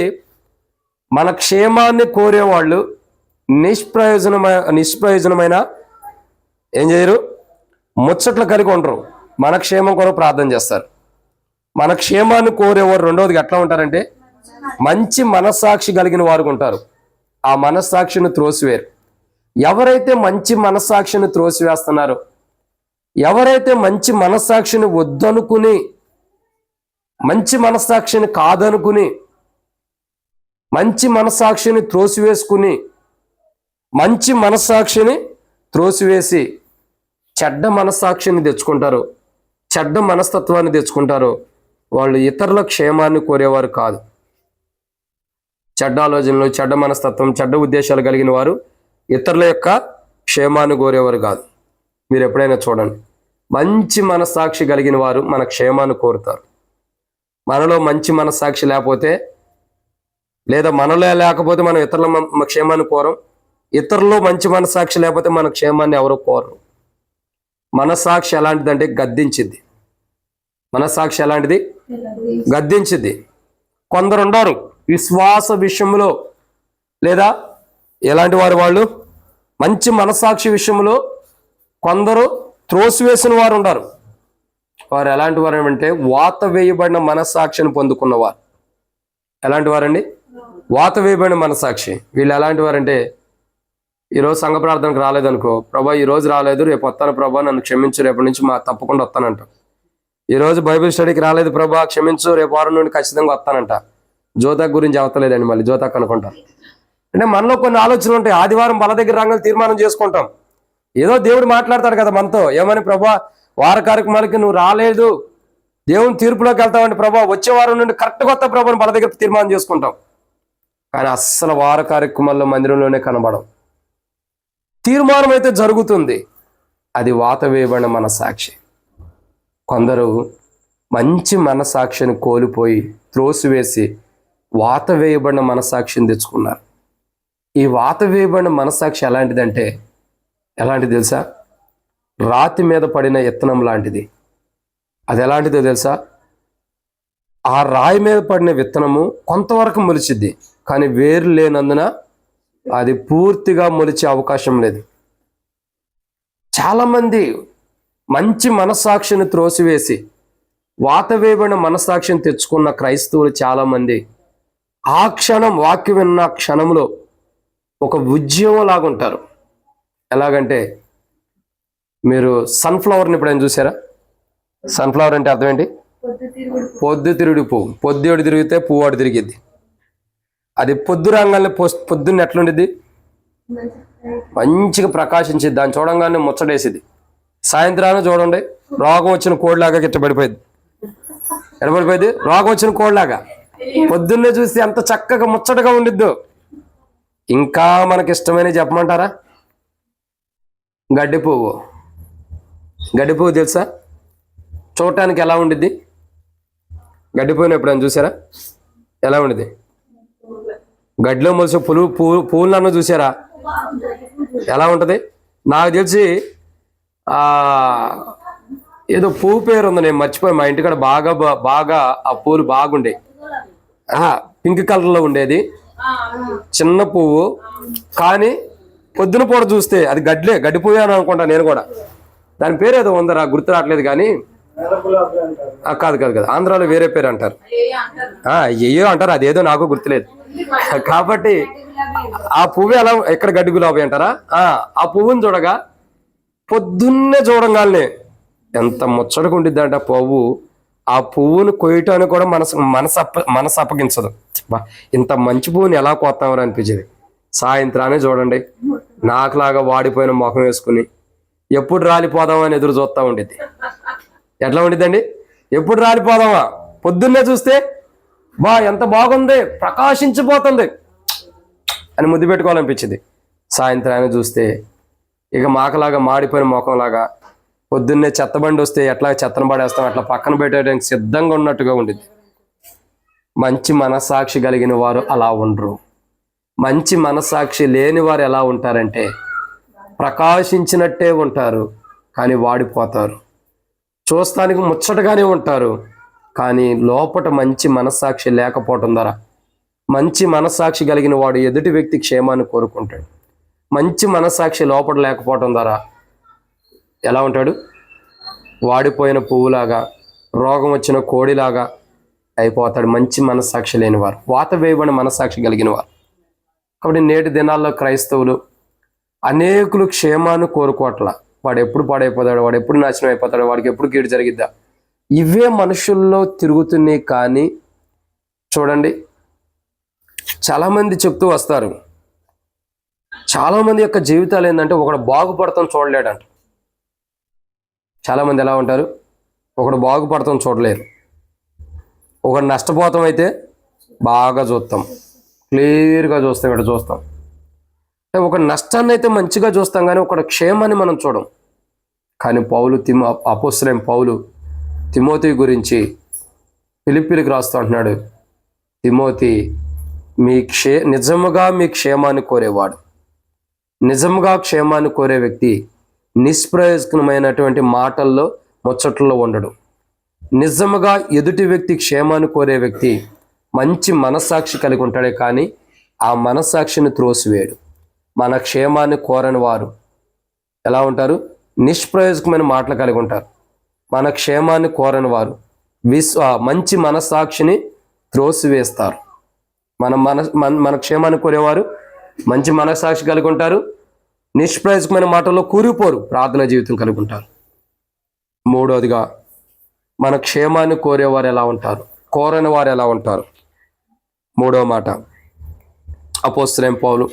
మన క్షేమాన్ని కోరేవాళ్ళు నిష్ప్రయోజనమైన ఏం చేయరు, ముచ్చట్లు కలిగి ఉండరు. మన క్షేమం కొరకు ప్రార్థన చేస్తారు. మన క్షేమాన్ని కోరేవారు రెండవది ఎట్లా ఉంటారంటే మంచి మనస్సాక్షి కలిగిన వారు ఉంటారు. ఆ మనస్సాక్షిని త్రోసివేరు. ఎవరైతే మంచి మనస్సాక్షిని త్రోసివేస్తున్నారో, ఎవరైతే మంచి మనస్సాక్షిని వద్దనుకుని, మంచి మనస్సాక్షిని కాదనుకుని, మంచి మనస్సాక్షిని త్రోసివేసుకుని, మంచి మనస్సాక్షిని త్రోసివేసి చెడ్డ మనస్సాక్షిని తెచ్చుకుంటారు, చెడ్డ మనస్తత్వాన్ని తెచ్చుకుంటారు, వాళ్ళు ఇతరుల క్షేమాన్ని కోరేవారు కాదు. చెడ్డ ఆలోచనలు, చెడ్డ మనస్తత్వం, చెడ్డ ఉద్దేశాలు కలిగిన వారు ఇతరుల యొక్క క్షేమాన్ని కోరేవారు కాదు. మీరు ఎప్పుడైనా చూడండి, మంచి మనస్సాక్షి కలిగిన వారు మన క్షేమాన్ని కోరుతారు. మనలో మంచి మనస్సాక్షి లేకపోతే, లేదా మనలో లేకపోతే మనం ఇతరుల క్షేమాన్ని కోరం. ఇతరుల్లో మంచి మనస్సాక్షి లేకపోతే మన క్షేమాన్ని ఎవరు కోరరు. మనస్సాక్షి ఎలాంటిదంటే గద్దించింది. మనస్సాక్షి ఎలాంటిది? గద్దించింది. కొందరు ఉండరు విశ్వాస విషయంలో, లేదా ఎలాంటి వాళ్ళు మంచి మనస్సాక్షి విషయంలో కొందరు త్రోసివేసిన వారు ఉండరు. వారు ఎలాంటి వారు అంటే వాత వేయబడిన మనస్సాక్షిని పొందుకున్నవారు. ఎలాంటి వారండి? వాత వేయబడిన మనస్సాక్షి. వీళ్ళు ఎలాంటి వారంటే, ఈరోజు సంఘ ప్రార్థనకు రాలేదనుకో, ప్రభా ఈరోజు రాలేదు, రేపు వస్తాను ప్రభా, నన్ను క్షమించు, రేపటి నుంచి తప్పకుండా వస్తానంట. ఈరోజు బైబిల్ స్టడీకి రాలేదు ప్రభా, క్షమించు, రేపు వారం నుండి ఖచ్చితంగా వస్తానంట. జ్యోతక్ గురించి అవతలేదండి, మళ్ళీ జ్యోతక్ అనుకుంటాం. అంటే మనలో కొన్ని ఆలోచనలు ఉంటాయి. ఆదివారం బల దగ్గర రంగులు తీర్మానం చేసుకుంటాం. ఏదో దేవుడు మాట్లాడతాడు కదా మనతో, ఏమని ప్రభా వార కార్యక్రమాలకి నువ్వు రాలేదు, దేవుని తీర్పులోకి వెళ్తావండి ప్రభా, వచ్చే వారం నుండి కరెక్ట్గా వస్తా ప్రభా బల దగ్గర తీర్మానం చేసుకుంటాం. కానీ అస్సలు వార కార్యక్రమాల్లో మందిరంలోనే కనబడం. తీర్మానం అయితే జరుగుతుంది, అది వాత వేయబడిన మనస్సాక్షి. కొందరు మంచి మనస్సాక్షిని కోల్పోయి త్రోసివేసి వాత వేయబడిన మనస్సాక్షిని తెచ్చుకున్నారు. ఈ వాత వేయబడిన మనస్సాక్షి ఎలాంటిదంటే, ఎలాంటిది తెలుసా? రాతి మీద పడిన విత్తనం లాంటిది. అది ఎలాంటిదో తెలుసా? ఆ రాయి మీద పడిన విత్తనము కొంతవరకు మొలిచిద్ది, కానీ వేరు లేనందున అది పూర్తిగా మొలిచే అవకాశం లేదు. చాలామంది మంచి మనస్సాక్షిని త్రోసివేసి వాత వేయబడిన మనస్సాక్షిని తెచ్చుకున్న క్రైస్తవులు చాలామంది ఆ క్షణం, వాక్యం విన్న క్షణంలో ఒక ఉద్యమం లాగుంటారు. ఎలాగంటే, మీరు సన్ఫ్లవర్ని ఎప్పుడైనా చూసారా? సన్ఫ్లవర్ అంటే అర్థం ఏంటి? పొద్దుతిరుగుడు పువ్వు. పొద్దుడు తిరిగితే పువ్వు అటు తిరిగిద్ది. అది పొద్దు రంగాల్ని పొద్దున్న ఎట్లుండిద్ది? మంచిగా ప్రకాశించింది, దాన్ని చూడంగానే ముచ్చటేసిద్ది. సాయంత్రాన్ని చూడండి, రోగం వచ్చిన కోడిలాగా గిట్టబడిపోయింది. ఎడబడిపోయింది రోగం వచ్చిన కోడిలాగా. పొద్దున్నే చూస్తే ఎంత చక్కగా ముచ్చటగా ఉండిద్దో. ఇంకా మనకి ఇష్టమైన చెప్పమంటారా? గడ్డి పువ్వు. గడ్డి పువ్వు తెలుసా? చూడటానికి ఎలా ఉండిద్ది? గడ్డి పువ్వుని ఎప్పుడైనా చూసారా? ఎలా ఉండిద్ది? గడ్డిలో మొలిసే పువ్వులన్నా చూసారా? ఎలా ఉంటుంది? నాకు తెలిసి ఏదో పువ్వు పేరు ఉంది, నేను మర్చిపోయి. మా ఇంటికాడ బాగా ఆ పూలు బాగుండే, పింక్ కలర్లో ఉండేది, చిన్న పువ్వు. కానీ పొద్దున పూట చూస్తే అది గడ్డి పువ్వు అని అనుకుంటా నేను కూడా. దాని పేరు ఏదో ఉందరా, గుర్తు రావట్లేదు. కానీ కాదు, ఆంధ్రాలో వేరే పేరు అంటారు, ఏయో అంటారు, అదేదో నాకు గుర్తులేదు. కాబట్టి ఆ పువ్వు ఎలా, ఎక్కడ గడ్డి గులాబీ అంటారా? ఆ పువ్వుని చూడగా పొద్దున్నే చూడంగానే ఎంత ముచ్చటగా ఉండిద్ది అంటే ఆ పువ్వు. ఆ పువ్వును కొయ్యటానికి కూడా మనసు అప్పగించదు. ఇంత మంచి పువ్వుని ఎలా కోస్తామని అనిపించేది. సాయంత్రాన్ని చూడండి, నాకులాగా వాడిపోయిన ముఖం వేసుకుని ఎప్పుడు రాలిపోదామని ఎదురు చూస్తూ ఉండిద్ది. ఎట్లా ఉండిద్దండి? ఎప్పుడు రాలిపోదామా? పొద్దున్నే చూస్తే ఎంత బాగుంది, ప్రకాశించిపోతుంది అని ముద్దు పెట్టుకోవాలనిపించింది. సాయంత్రాన్ని చూస్తే ఇక మాకలాగా మాడిపోయిన ముఖంలాగా పొద్దున్నే చెత్తబండి వస్తే ఎట్లా చెత్తను పడేస్తాం అట్లా పక్కన పెట్టడానికి సిద్ధంగా ఉన్నట్టుగా ఉండేది. మంచి మనస్సాక్షి కలిగిన వారు అలా ఉండరు. మంచి మనస్సాక్షి లేని వారు ఎలా ఉంటారంటే ప్రకాశించినట్టే ఉంటారు, కానీ వాడిపోతారు. చూస్తానికి ముచ్చటగానే ఉంటారు, కానీ లోపట మంచి మనస్సాక్షి లేకపోవటం ద్వారా. మంచి మనస్సాక్షి కలిగిన వాడు ఎదుటి వ్యక్తి క్షేమాన్ని కోరుకుంటాడు. మంచి మనస్సాక్షి లోపల లేకపోవటం ద్వారా ఎలా ఉంటాడు? వాడిపోయిన పువ్వులాగా, రోగం వచ్చిన కోడిలాగా అయిపోతాడు. మంచి మనస్సాక్షి లేనివారు, వాత వేయబడిన మనస్సాక్షి కలిగిన వారు. కాబట్టి నేటి దినాల్లో క్రైస్తవులు అనేకులు క్షేమాన్ని కోరుకోవట్లా. వాడు ఎప్పుడు పాడైపోతాడు, వాడు ఎప్పుడు నాశనం అయిపోతాడు, వాడికి ఎప్పుడు కీడు జరిగిద్దా, ఇవే మనుషుల్లో తిరుగుతున్నాయి. కానీ చూడండి, చాలామంది చెప్తూ వస్తారు, చాలామంది యొక్క జీవితాలు ఏంటంటే ఒకడు బాగుపడతాం చూడలేడంట. చాలామంది ఎలా ఉంటారు? ఒకడు బాగుపడతాం చూడలేరు, ఒకడు నష్టపోతాం అయితే బాగా చూస్తాం, క్లియర్గా చూస్తాం, ఇక్కడ చూస్తాం. అంటే ఒక నష్టాన్ని అయితే మంచిగా చూస్తాం, కానీ ఒకటి క్షేమాన్ని మనం చూడం. కానీ అపోస్తలుడైన పౌలు తిమోతి గురించి ఫిలిప్పీలకు రాస్తూ అంటున్నాడు, తిమోతి నిజముగా మీ క్షేమాన్ని కోరేవాడు. నిజముగా క్షేమాన్ని కోరే వ్యక్తి నిష్ప్రయోజకమైనటువంటి మాటల్లో ముచ్చట్లలో ఉండడు. నిజముగా ఎదుటి వ్యక్తి క్షేమాన్ని కోరే వ్యక్తి మంచి మనస్సాక్షి కలిగి ఉంటాడే, కానీ ఆ మనస్సాక్షిని త్రోసివేయడు. మన క్షేమాన్ని కోరని వారు ఎలా ఉంటారు? నిష్ప్రయోజకమైన మాటలు కలిగి ఉంటారు. మన క్షేమాన్ని కోరని వారు మంచి మనస్సాక్షిని త్రోసివేస్తారు. మన క్షేమాన్ని కోరేవారు మంచి మనస్సాక్షి కలిగి ఉంటారు, నిష్ప్రయోజకమైన మాటల్లో కూరిపోరు, ప్రార్థన జీవితం కలిగి ఉంటారు. మూడవదిగా, మన క్షేమాన్ని కోరేవారు ఎలా ఉంటారు, కోరని వారు ఎలా ఉంటారు? మూడవ మాట, అపోస్తలుడైన పౌలు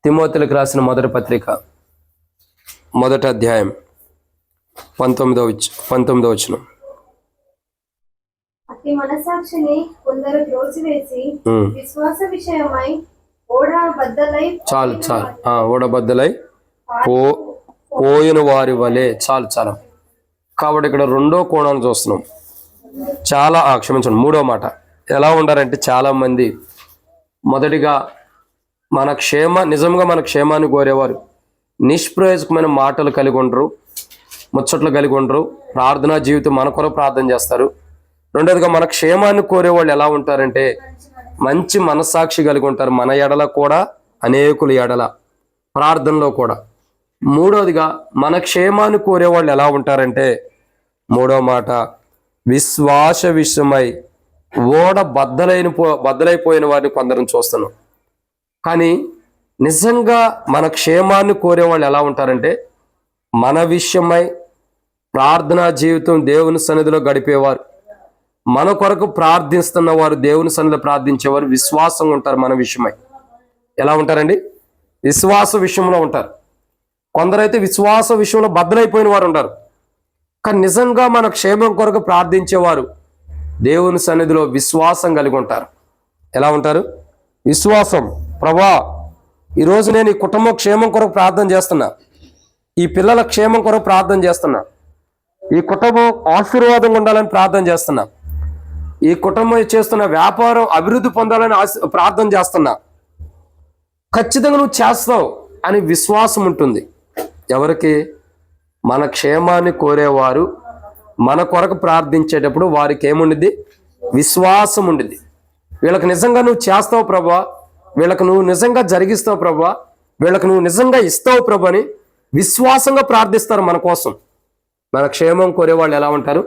తిమోతిలకు రాసిన మొదటి పత్రిక 1వ అధ్యాయం 19వ వచనం. అట్టి మనస్సాక్షిని కొందరు త్రోసివేసి విశ్వాస విషయమై ఓడబద్దలై పోయిన వారి వలె. చాలు. కాబట్టి ఇక్కడ రెండో కోణాన్ని చూస్తున్నాం. క్షమించండి, మూడో మాట. ఎలా ఉండారంటే చాలా మంది మొదటిగా నిజంగా మన క్షేమాన్ని కోరేవారు నిష్ప్రయోజకమైన మాటలు కలిగి ఉండరు, ముచ్చట్లు కలిగి ఉండరు, ప్రార్థనా జీవితం మన కొరకు ప్రార్థన చేస్తారు. రెండోదిగా మన క్షేమాన్ని కోరేవాళ్ళు ఎలా ఉంటారంటే మంచి మనస్సాక్షి కలిగి ఉంటారు, మన ఎడల కూడా, అనేకుల ఎడల, ప్రార్థనలో కూడా. మూడోదిగా మన క్షేమాన్ని కోరేవాళ్ళు ఎలా ఉంటారంటే, మూడో మాట, విశ్వాస విషయమై బద్దలైపోయిన వారిని కొందరిని చూస్తున్నాం. కానీ నిజంగా మన క్షేమాన్ని కోరేవాళ్ళు ఎలా ఉంటారంటే మన విషయమై ప్రార్థనా జీవితం దేవుని సన్నిధిలో గడిపేవారు, మన కొరకు ప్రార్థిస్తున్న వారు, దేవుని సన్నిధిలో ప్రార్థించేవారు విశ్వాసంగా ఉంటారు. మన విషయమై ఎలా ఉంటారండి? విశ్వాస విషయంలో ఉంటారు. కొందరైతే విశ్వాస విషయంలో బద్దలైపోయిన వారు ఉంటారు. కానీ నిజంగా మన క్షేమం కొరకు ప్రార్థించేవారు దేవుని సన్నిధిలో విశ్వాసం కలిగి ఉంటారు. ఎలా ఉంటారు? విశ్వాసం. ప్రభా, ఈరోజు నేను ఈ కుటుంబం క్షేమం కొరకు ప్రార్థన చేస్తున్నా, ఈ పిల్లల క్షేమం కొరకు ప్రార్థన చేస్తున్నా, ఈ కుటుంబం ఆశీర్వాదంగా ఉండాలని ప్రార్థన చేస్తున్నా, ఈ కుటుంబం చేస్తున్న వ్యాపారం అభివృద్ధి పొందాలని ప్రార్థన చేస్తున్నా. ఖచ్చితంగా నువ్వు చేస్తావు అని విశ్వాసం ఉంటుంది. ఎవరికి? మన క్షేమాన్ని కోరేవారు మన కొరకు ప్రార్థించేటప్పుడు వారికి ఏముండిద్ది? విశ్వాసం ఉండిద్ది. వీళ్ళకి నిజంగా నువ్వు చేస్తావు ప్రభా, వీళ్ళకి నువ్వు నిజంగా జరిగిస్తావు ప్రభా, వీళ్ళకి నువ్వు నిజంగా ఇస్తావు ప్రభు అని విశ్వాసంగా ప్రార్థిస్తారు మన కోసం. మన క్షేమం కోరేవాళ్ళు ఎలా ఉంటారు?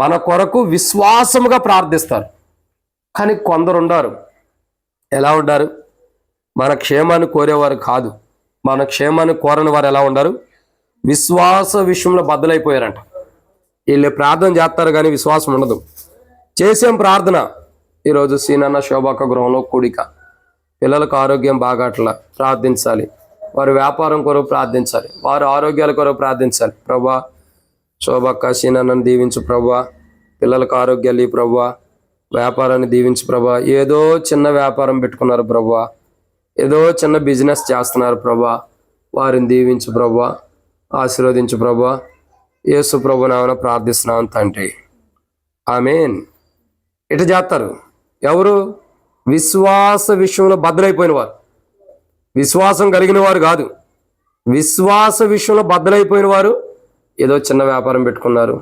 మన కొరకు విశ్వాసముగా ప్రార్థిస్తారు. కానీ కొందరు ఉండారు, ఎలా ఉంటారు? మన క్షేమాన్ని కోరేవారు కాదు, మన క్షేమాన్ని కోరని వారు ఎలా ఉంటారు? విశ్వాస విషయంలో బద్దలైపోయారంట. వీళ్ళు ప్రార్థన చేస్తారు కానీ విశ్వాసం ఉండదు. చేసాం ప్రార్థన, ఈరోజు సీనన్న శోభాక గృహంలో కూడిక, పిల్లలకు ఆరోగ్యం బాగాట్లా ప్రార్థించాలి, వారి వ్యాపారం కొరకు ప్రార్థించాలి, వారి ఆరోగ్యాల కొరకు ప్రార్థించాలి. ప్రభా, శోభక్క సీనన్నను దీవించు ప్రభా, పిల్లలకు ఆరోగ్యాలు ఈ ప్రభా, వ్యాపారాన్ని దీవించు ప్రభా. ఏదో చిన్న వ్యాపారం పెట్టుకున్నారు ప్రభా, ఏదో చిన్న బిజినెస్ చేస్తున్నారు ప్రభా, వారిని దీవించు ప్రభువా, ఆశీర్వదించు ప్రభువా. యేసు ప్రభు నామమున ప్రార్థిస్తున్నాను తండ్రి, ఆమేన్. ఇటు చేస్తారు ఎవరు? విశ్వాస విషయంలో బద్దలైపోయిన వారు, విశ్వాసం కలిగిన వారు కాదు. విశ్వాస విషయంలో బద్దలైపోయిన వారు ఏదో చిన్న వ్యాపారం పెట్టుకున్నారు,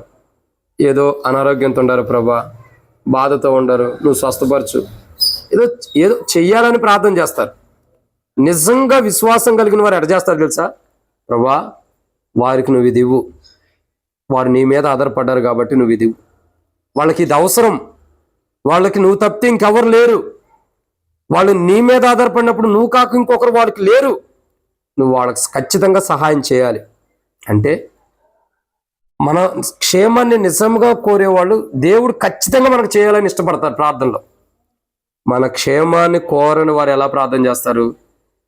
ఏదో అనారోగ్యంతో ఉండరు ప్రభా, బాధతో ఉండరు, నువ్వు స్వస్థపరచు, ఏదో ఏదో చెయ్యాలని ప్రార్థన చేస్తారు. నిజంగా విశ్వాసం కలిగిన వారు ఎడ చేస్తారు తెలుసా? ప్రభా వారికి నువ్వు ఇది ఇవ్వు, వారు నీ మీద ఆధారపడ్డారు కాబట్టి నువ్వు ఇది ఇవ్వు, వాళ్ళకి ఇది అవసరం, వాళ్ళకి నువ్వు తప్పితే ఇంకెవరు లేరు, వాళ్ళు నీ మీద ఆధారపడినప్పుడు నువ్వు కాక ఇంకొకరు వాళ్ళకి లేరు, నువ్వు వాళ్ళకి ఖచ్చితంగా సహాయం చేయాలి. అంటే మన క్షేమాన్ని నిజంగా కోరేవాళ్ళు దేవుడు ఖచ్చితంగా మనకు చేయాలని ఇష్టపడతారు ప్రార్థనలో. మన క్షేమాన్ని కోరని వారు ఎలా ప్రార్థన చేస్తారు?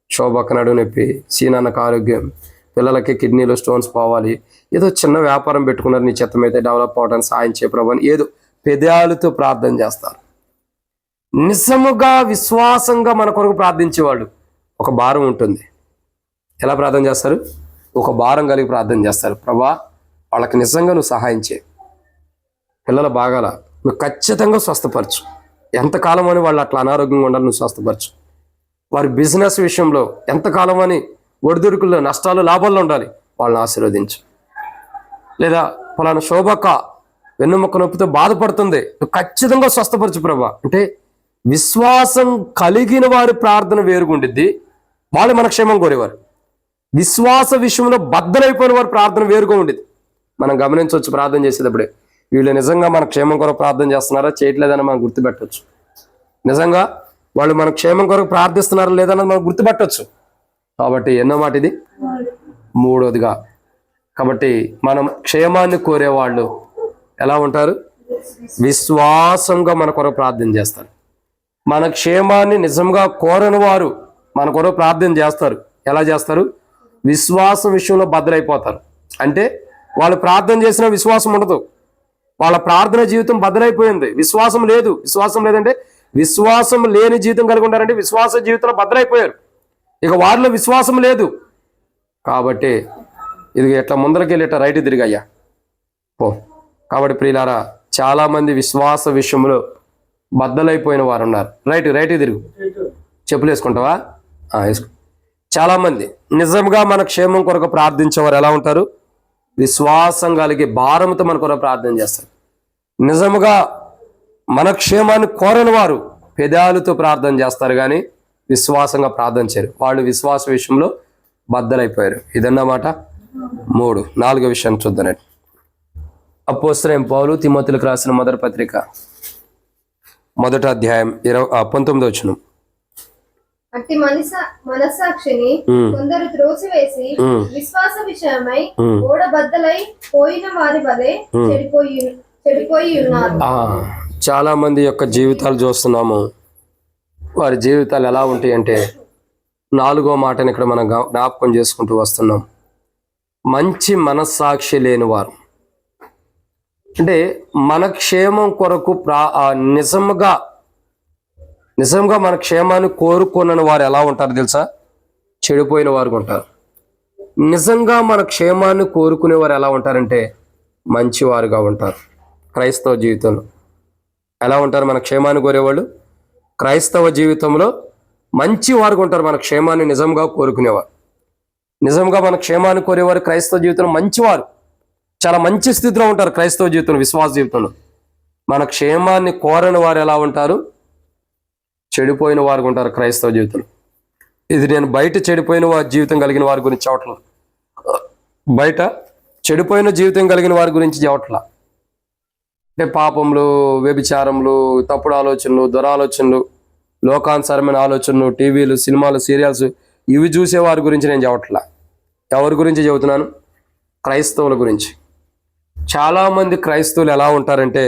శోభకు నడుము నొప్పి, సీనాన్నకు ఆరోగ్యం, పిల్లలకి కిడ్నీలో స్టోన్స్ పోవాలి, ఏదో చిన్న వ్యాపారం పెట్టుకున్నారు, నీ చిత్తమైతే డెవలప్ అవడానికి సాయం చేయ ప్రభు అని ఏదో పెదాలతో ప్రార్థన చేస్తారు. నిజముగా విశ్వాసంగా మన కొరకు ప్రార్థించేవాళ్ళు ఒక భారం ఉంటుంది. ఎలా ప్రార్థన చేస్తారు? ఒక భారం కలిగి ప్రార్థన చేస్తారు. ప్రభా వాళ్ళకి నిజంగా నువ్వు సహాయం చేయి, పిల్లల బాగాల నువ్వు ఖచ్చితంగా స్వస్థపరచు, ఎంతకాలం అని వాళ్ళు అట్లా అనారోగ్యంగా ఉండాలి నువ్వు స్వస్థపరచు, వారి బిజినెస్ విషయంలో ఎంతకాలం అని ఒడిదుడుకుల్లో నష్టాలు లాభాల్లో ఉండాలి, వాళ్ళని ఆశీర్వదించు. లేదా ఫలానా శోభక్క వెన్నుముక్క నొప్పితో బాధపడుతుంది, నువ్వు ఖచ్చితంగా స్వస్థపరచు ప్రభా అంటే విశ్వాసం కలిగిన వారి ప్రార్థన వేరుగుండిద్ది, వాళ్ళు మన క్షేమం కోరేవారు. విశ్వాస విషయంలో బద్దలైపోయిన వారి ప్రార్థన వేరుగా ఉండేది. మనం గమనించవచ్చు ప్రార్థన చేసేటప్పుడే, వీళ్ళు నిజంగా మన క్షేమం కొరకు ప్రార్థన చేస్తున్నారా చేయట్లేదని మనం గుర్తుపెట్టవచ్చు. నిజంగా వాళ్ళు మన క్షేమం కొరకు ప్రార్థిస్తున్నారా లేదని మనం గుర్తుపెట్టవచ్చు. కాబట్టి ఎన్నో మాట ఇది? మూడోదిగా. కాబట్టి మనం క్షేమాన్ని కోరేవాళ్ళు ఎలా ఉంటారు? విశ్వాసంగా మన కొరకు ప్రార్థన చేస్తారు. మన క్షేమాన్ని నిజంగా కోరని వారు మన కొరకు ప్రార్థన చేస్తారు. ఎలా చేస్తారు? విశ్వాసం విషయంలో బద్దలైపోతారు. అంటే వాళ్ళు ప్రార్థన చేసిన విశ్వాసం ఉండదు, వాళ్ళ ప్రార్థన జీవితం బద్దలైపోయింది, విశ్వాసం లేదు. విశ్వాసం లేదంటే విశ్వాసం లేని జీవితం కలిగి ఉంటారంటే విశ్వాస జీవితంలో బద్దలైపోయారు, ఇక వారిలో విశ్వాసం లేదు. కాబట్టి ఇది ఎట్లా ముందరకి వెళ్ళేట రైట్ తిరిగయ్యా ఓ. కాబట్టి ప్రియులారా, చాలా మంది విశ్వాస విషయంలో బద్దలైపోయిన వారు ఉన్నారు. రైట్ తిరుగు, చెప్పులు వేసుకుంటావా? వేసుకో. చాలా మంది నిజంగా మన క్షేమం కొరకు ప్రార్థించేవారు ఎలా ఉంటారు? విశ్వాసం కలిగి భారంతో మన కొరకు ప్రార్థన చేస్తారు. నిజముగా మన క్షేమాన్ని కోరని వారు పెదాలతో ప్రార్థన చేస్తారు కానీ విశ్వాసంగా ప్రార్థన చేయరు. వాళ్ళు విశ్వాస విషయంలో బద్దలైపోయారు. ఇదన్నమాట. 3. 4వ విషయాన్ని చూద్దానండి. అపోస్తలుడైన పౌలు తిమోతిలకు రాసిన మొదటి పత్రిక 1వ అధ్యాయం 19వ వచనం. అట్టి మనస్సాక్షిని కొందరు త్రోసివేసి విశ్వాస విషయమై ఓడబద్దలై పోయిన వారి వలె చెడిపోయి ఉన్నారు. చాలా మంది యొక్క జీవితాలు చూస్తున్నాము. వారి జీవితాలు ఎలా ఉంటాయి అంటే 4వ మాటని ఇక్కడ మనం జ్ఞాపకం చేసుకుంటూ వస్తున్నాం. మంచి మనస్సాక్షి లేని వారు అంటే మన క్షేమం కొరకు నిజంగా మన క్షేమాన్ని కోరుకున్న వారు ఎలా ఉంటారు తెలుసా? చెడిపోయిన వారు ఉంటారు. నిజంగా మన క్షేమాన్ని కోరుకునే వారు ఎలా ఉంటారంటే మంచివారుగా ఉంటారు. క్రైస్తవ జీవితంలో ఎలా ఉంటారు? మన క్షేమాన్ని కోరేవాళ్ళు క్రైస్తవ జీవితంలో మంచి వారుగా ఉంటారు. మన క్షేమాన్ని నిజంగా కోరుకునేవారు, నిజంగా మన క్షేమాన్ని కోరేవారు క్రైస్తవ జీవితంలో మంచివారు, చాలా మంచి స్థితిలో ఉంటారు. క్రైస్తవ జీవితంలో, విశ్వాస జీవితంలో మన క్షేమాన్ని కోరని వారు ఎలా ఉంటారు? చెడిపోయిన వారు ఉంటారు క్రైస్తవ జీవితంలో. ఇది నేను బయట చెడిపోయిన వారి జీవితం కలిగిన వారి గురించి చెప్పట్లా, బయట చెడిపోయిన జీవితం కలిగిన వారి గురించి చెప్పట్లా. అంటే పాపంలో, వ్యభిచారంలో, తప్పుడు ఆలోచనలు, దురాలోచనలు, లోకానుసారమైన ఆలోచనలు, టీవీలు, సినిమాలు, సీరియల్స్ ఇవి చూసే వారి గురించి నేను చెప్పట్లా. ఎవరి గురించి చెబుతున్నాను? క్రైస్తవుల గురించి. చాలామంది క్రైస్తవులు ఎలా ఉంటారంటే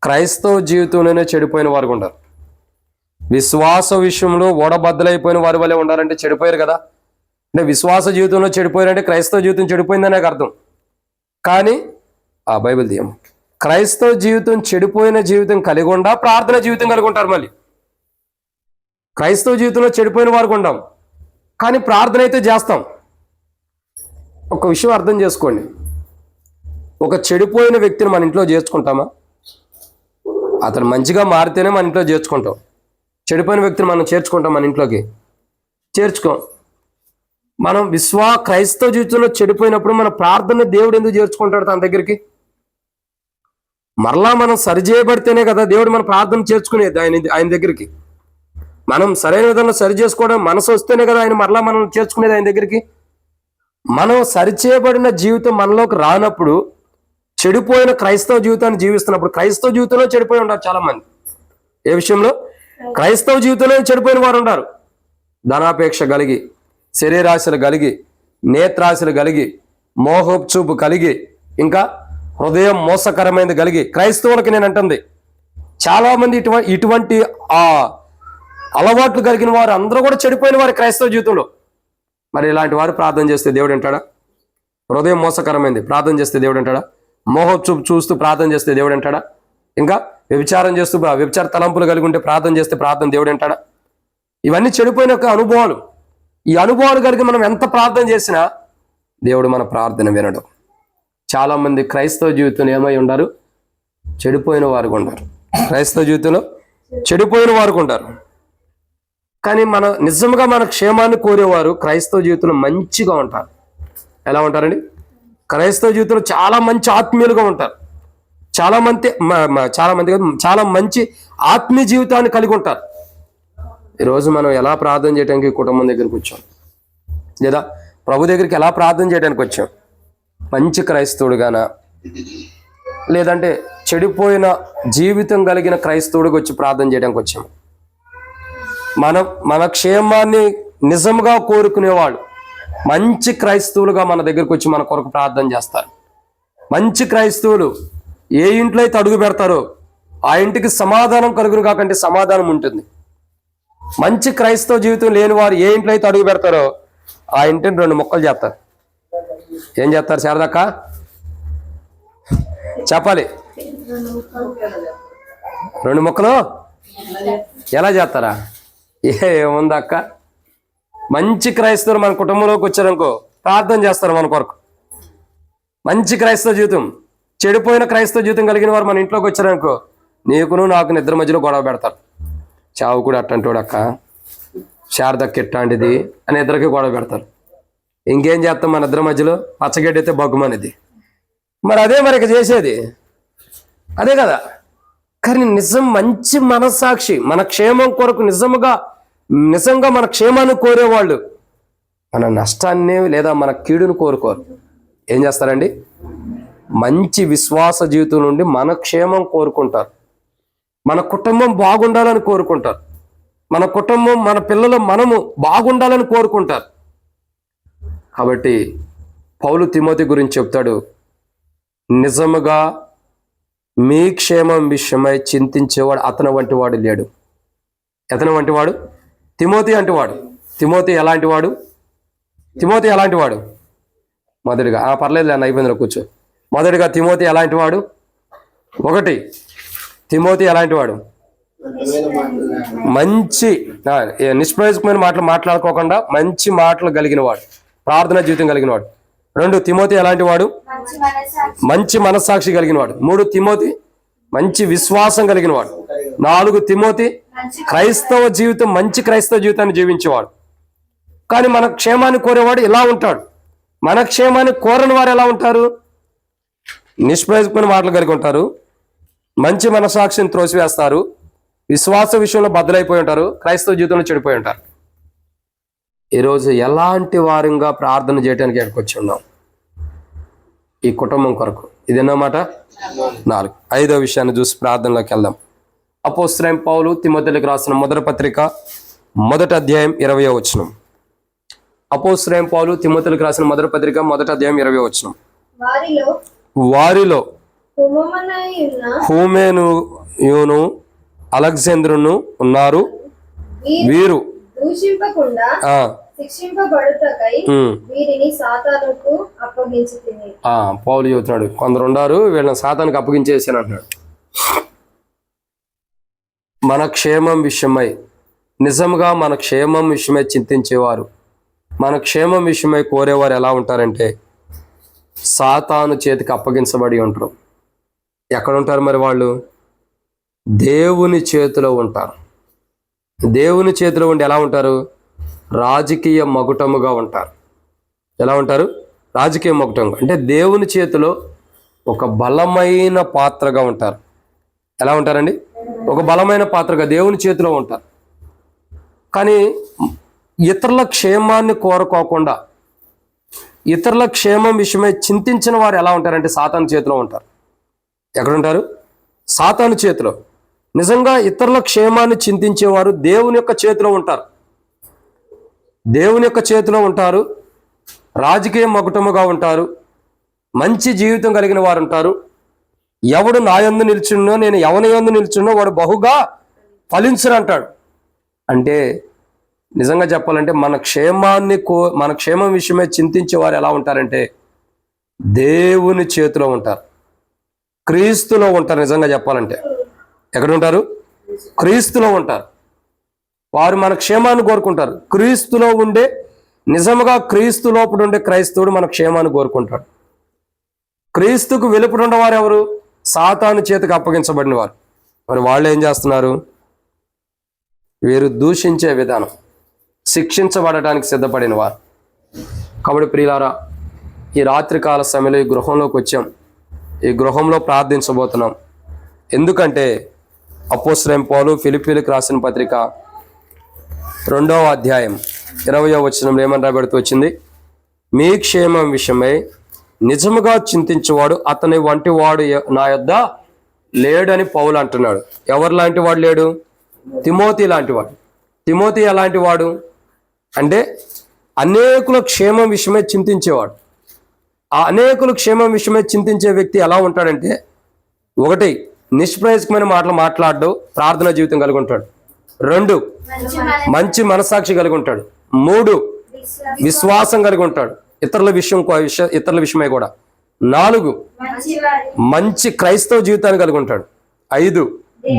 క్రైస్తవ జీవితంలోనే చెడిపోయిన వారు ఉంటారు. విశ్వాస విషయంలో ఓడబద్దలైపోయిన వారి వల్లే ఉండాలంటే చెడిపోయారు కదా. అంటే విశ్వాస జీవితంలో చెడిపోయారంటే క్రైస్తవ జీవితం చెడిపోయిందనే అర్థం. కానీ ఆ బైబిల్ తీయము. క్రైస్తవ జీవితం చెడిపోయిన జీవితం కలిగి ఉండా ప్రార్థన జీవితం కలిగి ఉంటారు. మళ్ళీ క్రైస్తవ జీవితంలో చెడిపోయిన వారు ఉండాం, కానీ ప్రార్థన అయితే చేస్తాం. ఒక విషయం అర్థం చేసుకోండి, ఒక చెడిపోయిన వ్యక్తిని మన ఇంట్లో చేర్చుకుంటామా? అతను మంచిగా మారితేనే మన ఇంట్లో చేర్చుకుంటాం. చెడిపోయిన వ్యక్తిని మనం చేర్చుకుంటాం మన ఇంట్లోకి? చేర్చుకోం. మనం క్రైస్తవ జీవితంలో చెడిపోయినప్పుడు మన ప్రార్థన దేవుడు ఎందుకు చేర్చుకుంటాడు తన దగ్గరికి? మరలా మనం సరిచేయబడితేనే కదా దేవుడు మన ప్రార్థన చేర్చుకునేది ఆయన దగ్గరికి. మనం సరైన విధంగా సరి చేసుకోవడం మనసు వస్తేనే కదా ఆయన మరలా మనం చేర్చుకునేది ఆయన దగ్గరికి. మనం సరిచేయబడిన జీవితం మనలోకి రానప్పుడు, చెడిపోయిన క్రైస్తవ జీవితాన్ని జీవిస్తున్నప్పుడు, క్రైస్తవ జీవితంలో చెడిపోయి ఉంటారు చాలా మంది. ఏ విషయంలో? క్రైస్తవ జీవితంలో చెడిపోయిన వారు ఉన్నారు. ధనాపేక్ష కలిగి, శరీరాశలు కలిగి, నేత్రాశలు కలిగి, మోహపు చూపు కలిగి, ఇంకా హృదయం మోసకరమైనది కలిగి, క్రైస్తవులకి నేను అంటుంది చాలా మంది ఇటువంటి అలవాట్లు కలిగిన వారు అందరూ కూడా చెడిపోయిన వారు క్రైస్తవ జీవితంలో. మరి ఇలాంటి వారు ప్రార్థన చేస్తే దేవుడు అంటాడా? హృదయం మోసకరమైంది ప్రార్థన చేస్తే దేవుడు అంటాడా? మోహపు చూపు చూస్తూ ప్రార్థన చేస్తే దేవుడు అంటాడా? ఇంకా వ్యభిచారం చేస్తూ వ్యభిచార తలంపులు కలిగి ఉంటే ప్రార్థన చేస్తే దేవుడు అంటాడా? ఇవన్నీ చెడిపోయిన అనుభవాలు. ఈ అనుభవాలు కలిగి మనం ఎంత ప్రార్థన చేసినా దేవుడు మన ప్రార్థన వినడు. చాలా మంది క్రైస్తవ జీవితంలో ఏమై ఉండారు? చెడిపోయిన వారు ఉంటారు. క్రైస్తవ జీవితంలో చెడిపోయిన వారు ఉంటారు. కానీ నిజంగా మన క్షేమాన్ని కోరేవారు క్రైస్తవ జీవితంలో మంచిగా ఉంటారు. ఎలా ఉంటారండి? క్రైస్తవ జీవితంలో చాలా మంచి ఆత్మీయులుగా ఉంటారు. చాలా మంచి ఆత్మీయ జీవితాన్ని కలిగి ఉంటారు. ఈరోజు మనం ఎలా ప్రార్థన చేయడానికి కుటుంబం దగ్గరికి వచ్చాం, లేదా ప్రభు దగ్గరికి ఎలా ప్రార్థన చేయడానికి వచ్చాం? మంచి క్రైస్తవుడుగానా, లేదంటే చెడిపోయిన జీవితం కలిగిన క్రైస్తవుడికి వచ్చి ప్రార్థన చేయడానికి వచ్చాము? మన క్షేమాన్ని నిజంగా కోరుకునేవాళ్ళు మంచి క్రైస్తవులుగా మన దగ్గరికి వచ్చి మన కొరకు ప్రార్థన చేస్తారు. మంచి క్రైస్తవులు ఏ ఇంట్లో అయితే అడుగు పెడతారో ఆ ఇంటికి సమాధానం కలుగును కాకంటే సమాధానం ఉంటుంది. మంచి క్రైస్తవ జీవితం లేని వారు ఏ ఇంట్లో అయితే అడుగు పెడతారో ఆ ఇంటిని 2 ముక్కలు చేస్తారు. ఏం చేస్తారు శారదక్క? చెప్పాలి. 2 ముక్కలు ఎలా చేస్తారా? ఏముందక్క, మంచి క్రైస్తవులు మన కుటుంబంలోకి వచ్చారనుకో ప్రార్థన చేస్తారు మన కొరకు. మంచి క్రైస్తవ జీవితం, చెడిపోయిన క్రైస్తవ జీవితం కలిగిన వారు మన ఇంట్లోకి వచ్చారనుకో నీకును నాకు నిద్ర మధ్యలో గొడవ పెడతారు. చావు కూడా అట్టంటోడు అక్క, శారదక్క ఎట్టాంటిది అని ఇద్దరికి గొడవ పెడతారు. ఇంకేం చేస్తాం మన ఇద్దరి మధ్యలో? పచ్చగడ్డి అయితే బగ్గుమనేది. మరి అదే మరి చేసేది అదే కదా. కానీ మంచి మనస్సాక్షి, మన క్షేమం కొరకు నిజంగా మన క్షేమాన్ని కోరేవాళ్ళు మన నష్టాన్ని లేదా మన కీడును కోరుకోరు. ఏం చేస్తారండి? మంచి విశ్వాస జీవితం నుండి మన క్షేమం కోరుకుంటారు. మన కుటుంబం బాగుండాలని కోరుకుంటారు. మన కుటుంబం, మన పిల్లలు, మనము బాగుండాలని కోరుకుంటారు. కాబట్టి పౌలు తిమోతి గురించి చెప్తాడు, నిజముగా మీ క్షేమం విషయమై చింతించేవాడు అతని వంటి వాడు లేడు. అతని వంటి వాడు తిమోతి అంటివాడు. తిమోతి ఎలాంటి వాడు? మొదటిగా పర్లేదు అన్న, అయిపోయిందిలో కూర్చో. మొదటిగా తిమోతి ఎలాంటి వాడు? 1 తిమోతి ఎలాంటి వాడు? మంచి నిష్ప్రయోజకమైన మాటలు మాట్లాడుకోకుండా మంచి మాటలు కలిగిన వాడు, ప్రార్థనా జీవితం కలిగిన వాడు. 2 తిమోతి ఎలాంటి వాడు? మంచి మనస్సాక్షి కలిగిన వాడు. 3 తిమోతి మంచి విశ్వాసం కలిగిన వాడు. 4 తిమోతి క్రైస్తవ జీవితం, మంచి క్రైస్తవ జీవితాన్ని జీవించేవాడు. కానీ మన క్షేమాన్ని కోరేవాడు ఇలా ఉంటాడు. మన క్షేమాన్ని కోరని వారు ఎలా ఉంటారు? నిష్ప్రయోజకమైన మాటలు కలిగి ఉంటారు, మంచి మనస్సాక్షిని త్రోసివేస్తారు, విశ్వాస విషయంలో బద్దలైపోయి ఉంటారు, క్రైస్తవ జీవితంలో చెడిపోయి ఉంటారు. ఈరోజు ఎలాంటి వారంగా ప్రార్థన చేయడానికి ఎక్కడికి ఉన్నాం? ఈ కుటుంబం కొరకు. ఇదేనమాట 4. 5వ విషయాన్ని చూసి ప్రార్థనలోకి వెళ్దాం. అపోస్తలుడైన పౌలు తిమోతికి రాసిన మొదటి పత్రిక 1వ అధ్యాయం 20వ వచనం. అపోస్తలుడైన పౌలు తిమోతికి రాసిన మొదటి పత్రిక 1వ అధ్యాయం 20వ వచనం. వారిలో హూమెనూయును అలెగ్జాంద్రును ఉన్నారు. వీరు దూషింపకుండా శిక్షింపబడుటకై వీరిని సాతానుకు అప్పగించితిని. పౌలు చెబుతున్నాడు, కొందరు ఉన్నారు వీళ్ళని సాతానుకు అప్పగించేసాను అంటున్నాడు. మన క్షేమం విషయమై, నిజంగా మన క్షేమం విషయమై చింతించేవారు, మన క్షేమం విషయమై కోరేవారు ఎలా ఉంటారంటే సాతాను చేతికి అప్పగించబడి ఉంటారు. ఎక్కడ ఉంటారు మరి వాళ్ళు? దేవుని చేతిలో ఉంటారు. దేవుని చేతిలో ఉండి ఎలా ఉంటారు? రాజకీయ మగుటముగా ఉంటారు. ఎలా ఉంటారు? రాజకీయ మగుటముగా అంటే దేవుని చేతిలో ఒక బలమైన పాత్రగా ఉంటారు. ఎలా ఉంటారండి? ఒక బలమైన పాత్రగా దేవుని చేతిలో ఉంటారు. కానీ ఇతరుల క్షేమాన్ని కోరుకోకుండా ఇతరుల క్షేమం విషయమై చింతించిన వారు ఎలా ఉంటారంటే సాతాను చేతిలో ఉంటారు. ఎక్కడుంటారు? సాతాను చేతిలో. నిజంగా ఇతరుల క్షేమాన్ని చింతించేవారు దేవుని యొక్క చేతిలో ఉంటారు. దేవుని యొక్క చేతిలో ఉంటారు. రాజకీయ మకుటముగా ఉంటారు. మంచి జీవితం కలిగిన వారు ఉంటారు. ఎవడు నా యందు నిల్చున్నో నేను ఎవని యందు నిల్చున్నో వాడు బహుగా ఫలించును అంటాడు. అంటే నిజంగా చెప్పాలంటే మన క్షేమం విషయమే చింతించే వారు ఎలా ఉంటారంటే దేవుని చేతిలో ఉంటారు. క్రీస్తులో ఉంటారు. నిజంగా చెప్పాలంటే ఎక్కడ ఉంటారు? క్రీస్తులో ఉంటారు. వారు మన క్షేమాన్ని కోరుకుంటారు. క్రీస్తులో ఉండే నిజముగా క్రీస్తు లోపల ఉండే క్రైస్తవుడు మన క్షేమాన్ని కోరుకుంటాడు. క్రీస్తుకు వెలుపల ఉన్నవారు ఎవరు? సాతాను చేతికి అప్పగించబడిన వారు. మరి వాళ్ళు ఏం చేస్తున్నారు? వీరు దూషించే విధానం, శిక్షించబడటానికి సిద్ధపడిన వారు. కాబట్టి ప్రియులారా, ఈ రాత్రికాల సమయంలో ఈ గృహంలోకి వచ్చాం. ఈ గృహంలో ప్రార్థించబోతున్నాం. ఎందుకంటే అపోస్తలుడైన పౌలు ఫిలిప్పీయులకు రాసిన పత్రిక 2వ అధ్యాయం 20వ వచనంలో ఏమని రాబడుతూ వచ్చింది? మీ క్షేమం విషయమై నిజముగా చింతించేవాడు అతని వంటి వాడు నా యొద్ద లేడని పౌలు అంటున్నాడు. ఎవరు లాంటి వాడు లేడు? తిమోతి లాంటి వాడు. తిమోతి ఎలాంటి వాడు అంటే అనేకుల క్షేమం విషయమే చింతించేవాడు. ఆ అనేకుల క్షేమం విషయమే చింతించే వ్యక్తి ఎలా ఉంటాడంటే, ఒకటి, నిష్ప్రయోజకమైన మాటలు మాట్లాడు, ప్రార్థనా జీవితం కలిగి ఉంటాడు. 2, మంచి మనసాక్షి కలిగి ఉంటాడు. 3, విశ్వాసం కలిగి ఉంటాడు ఇతరుల విషయమై కూడా. 4, మంచి క్రైస్తవ జీవితాన్ని కలిగి ఉంటాడు. 5,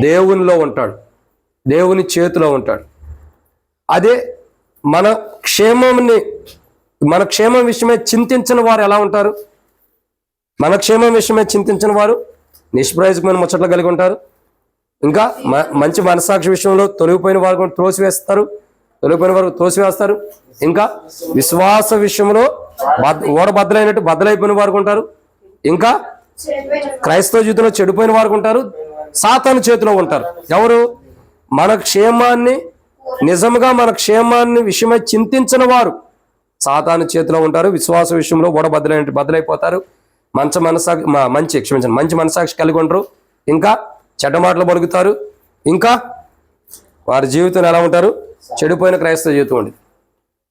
దేవునిలో ఉంటాడు, దేవుని చేతిలో ఉంటాడు. అదే మన క్షేమం విషయమై చింతించిన వారు ఎలా ఉంటారు? మన క్షేమం విషయమై చింతించిన వారు నిష్ప్రయోజకమైన ముచ్చట్లు కలిగి ఉంటారు. ఇంకా మంచి మనసాక్షి విషయంలో తొలగిపోయిన వారు త్రోసివేస్తారు. ఇంకా విశ్వాస విషయంలో బద్దలైపోయిన వారు ఉంటారు. ఇంకా క్రైస్తవ జీవితంలో చెడిపోయిన వారు ఉంటారు. సాతాను చేతిలో ఉంటారు. ఎవరు? మన క్షేమాన్ని విషయమై చింతించిన వారు సాతాను చేతిలో ఉంటారు. విశ్వాస విషయంలో బద్దలైపోతారు. మంచి మనసాక్షి కలిగి ఉంటారు. ఇంకా చెడ్డ మాటలు పలుకుతారు. ఇంకా వారి జీవితం ఎలా ఉంటారు? చెడిపోయిన క్రైస్తవ జీవితం ఉంది.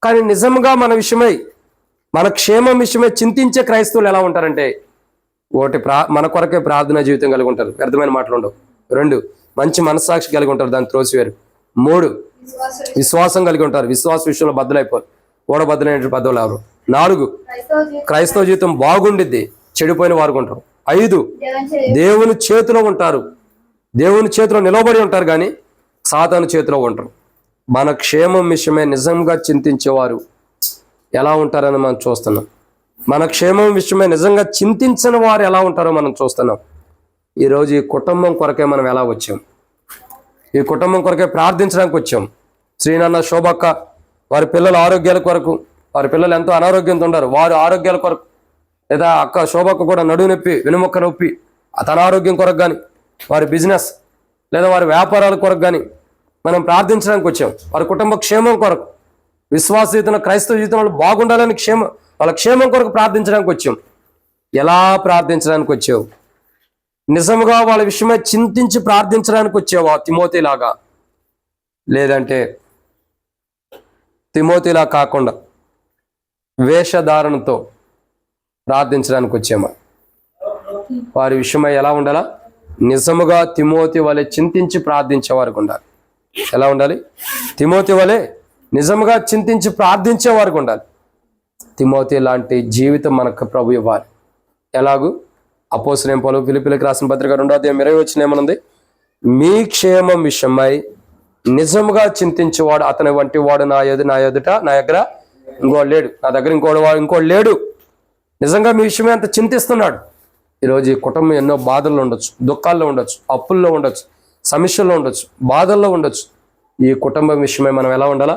కానీ నిజంగా మన క్షేమం విషయమై చింతించే క్రైస్తవులు ఎలా ఉంటారంటే, ఒకటి, మన కొరకే ప్రార్థనా జీవితం కలిగి ఉంటారు, వ్యర్థమైన మాటలు ఉండవు. 2, మంచి మనస్సాక్షి కలిగి ఉంటారు, దాన్ని త్రోసివేరు. 3, విశ్వాసం కలిగి ఉంటారు, విశ్వాస విషయంలో బద్దలైపోరు, బద్దలైన బద్దలు ఎవరు. 4, క్రైస్తవ జీవితం బాగుండిద్ది, చెడిపోయిన వారు ఉంటారు. 5, దేవుని చేతిలో ఉంటారు, దేవుని చేతిలో నిలబడి ఉంటారు, కానీ సాతాను చేతిలో ఉంటారు. మన క్షేమం విషయమే నిజంగా చింతించేవారు ఎలా ఉంటారని మనం చూస్తున్నాం. మన క్షేమం విషయమే నిజంగా చింతించిన వారు ఎలా ఉంటారో మనం చూస్తున్నాం. ఈరోజు ఈ కుటుంబం కొరకే మనం ఎలా వచ్చాం? ఈ కుటుంబం కొరకే ప్రార్థించడానికి వచ్చాం. శ్రీనాన్న, శోభక్క, వారి పిల్లల ఆరోగ్యాల కొరకు, వారి పిల్లలు ఎంతో అనారోగ్యంతో ఉన్నారు, వారి ఆరోగ్యాల కొరకు, లేదా అక్క శోభక్క కూడా నడువు నొప్పి, వెనుముక్క నొప్పి, తన ఆరోగ్యం కొరకు కానీ, వారి బిజినెస్ లేదా వారి వ్యాపారాల కొరకు కానీ మనం ప్రార్థించడానికి వచ్చాం. వారి కుటుంబ క్షేమం కొరకు, విశ్వాస జీవితంలో, క్రైస్తవ జీవితంలో బాగుండాలని వాళ్ళ క్షేమం కొరకు ప్రార్థించడానికి వచ్చాం. ఎలా ప్రార్థించడానికి వచ్చావు? నిజముగా వాళ్ళ విషయమై చింతించి ప్రార్థించడానికి వచ్చావా తిమోతిలాగా? లేదంటే తిమోతిలా కాకుండా వేషధారణతో ప్రార్థించడానికి వచ్చామా? వారి విషయమై ఎలా ఉండాలా? నిజముగా తిమోతి వలె చింతించి ప్రార్థించేవారికి ఉండాలి. ఎలా ఉండాలి? తిమోతి వలె నిజముగా చింతించి ప్రార్థించేవారికి ఉండాలి. తిమోతి లాంటి జీవితం మనకు ప్రభు ఇవ్వాలి. ఎలాగూ? అపోస్తలుడైన పౌలు ఫిలిప్పీయులకు రాసిన పత్రిక 2వ అధ్యాయం 20వ వచనం ఏమనుంది? మీ క్షేమం విషయమై నిజముగా చింతించేవాడు అతని వంటి వాడు నా ఎదుట నా దగ్గర ఇంకోడు లేడు. నా దగ్గర ఇంకోడు లేడు. నిజంగా మీ విషయమే అంత చింతిస్తున్నాడు. ఈరోజు ఈ కుటుంబం ఎన్నో బాధల్లో ఉండొచ్చు, దుఃఖాల్లో ఉండొచ్చు, అప్పుల్లో ఉండొచ్చు, సమస్యల్లో ఉండొచ్చు, బాధల్లో ఉండొచ్చు. ఈ కుటుంబం విషయమై మనం ఎలా ఉండాలా?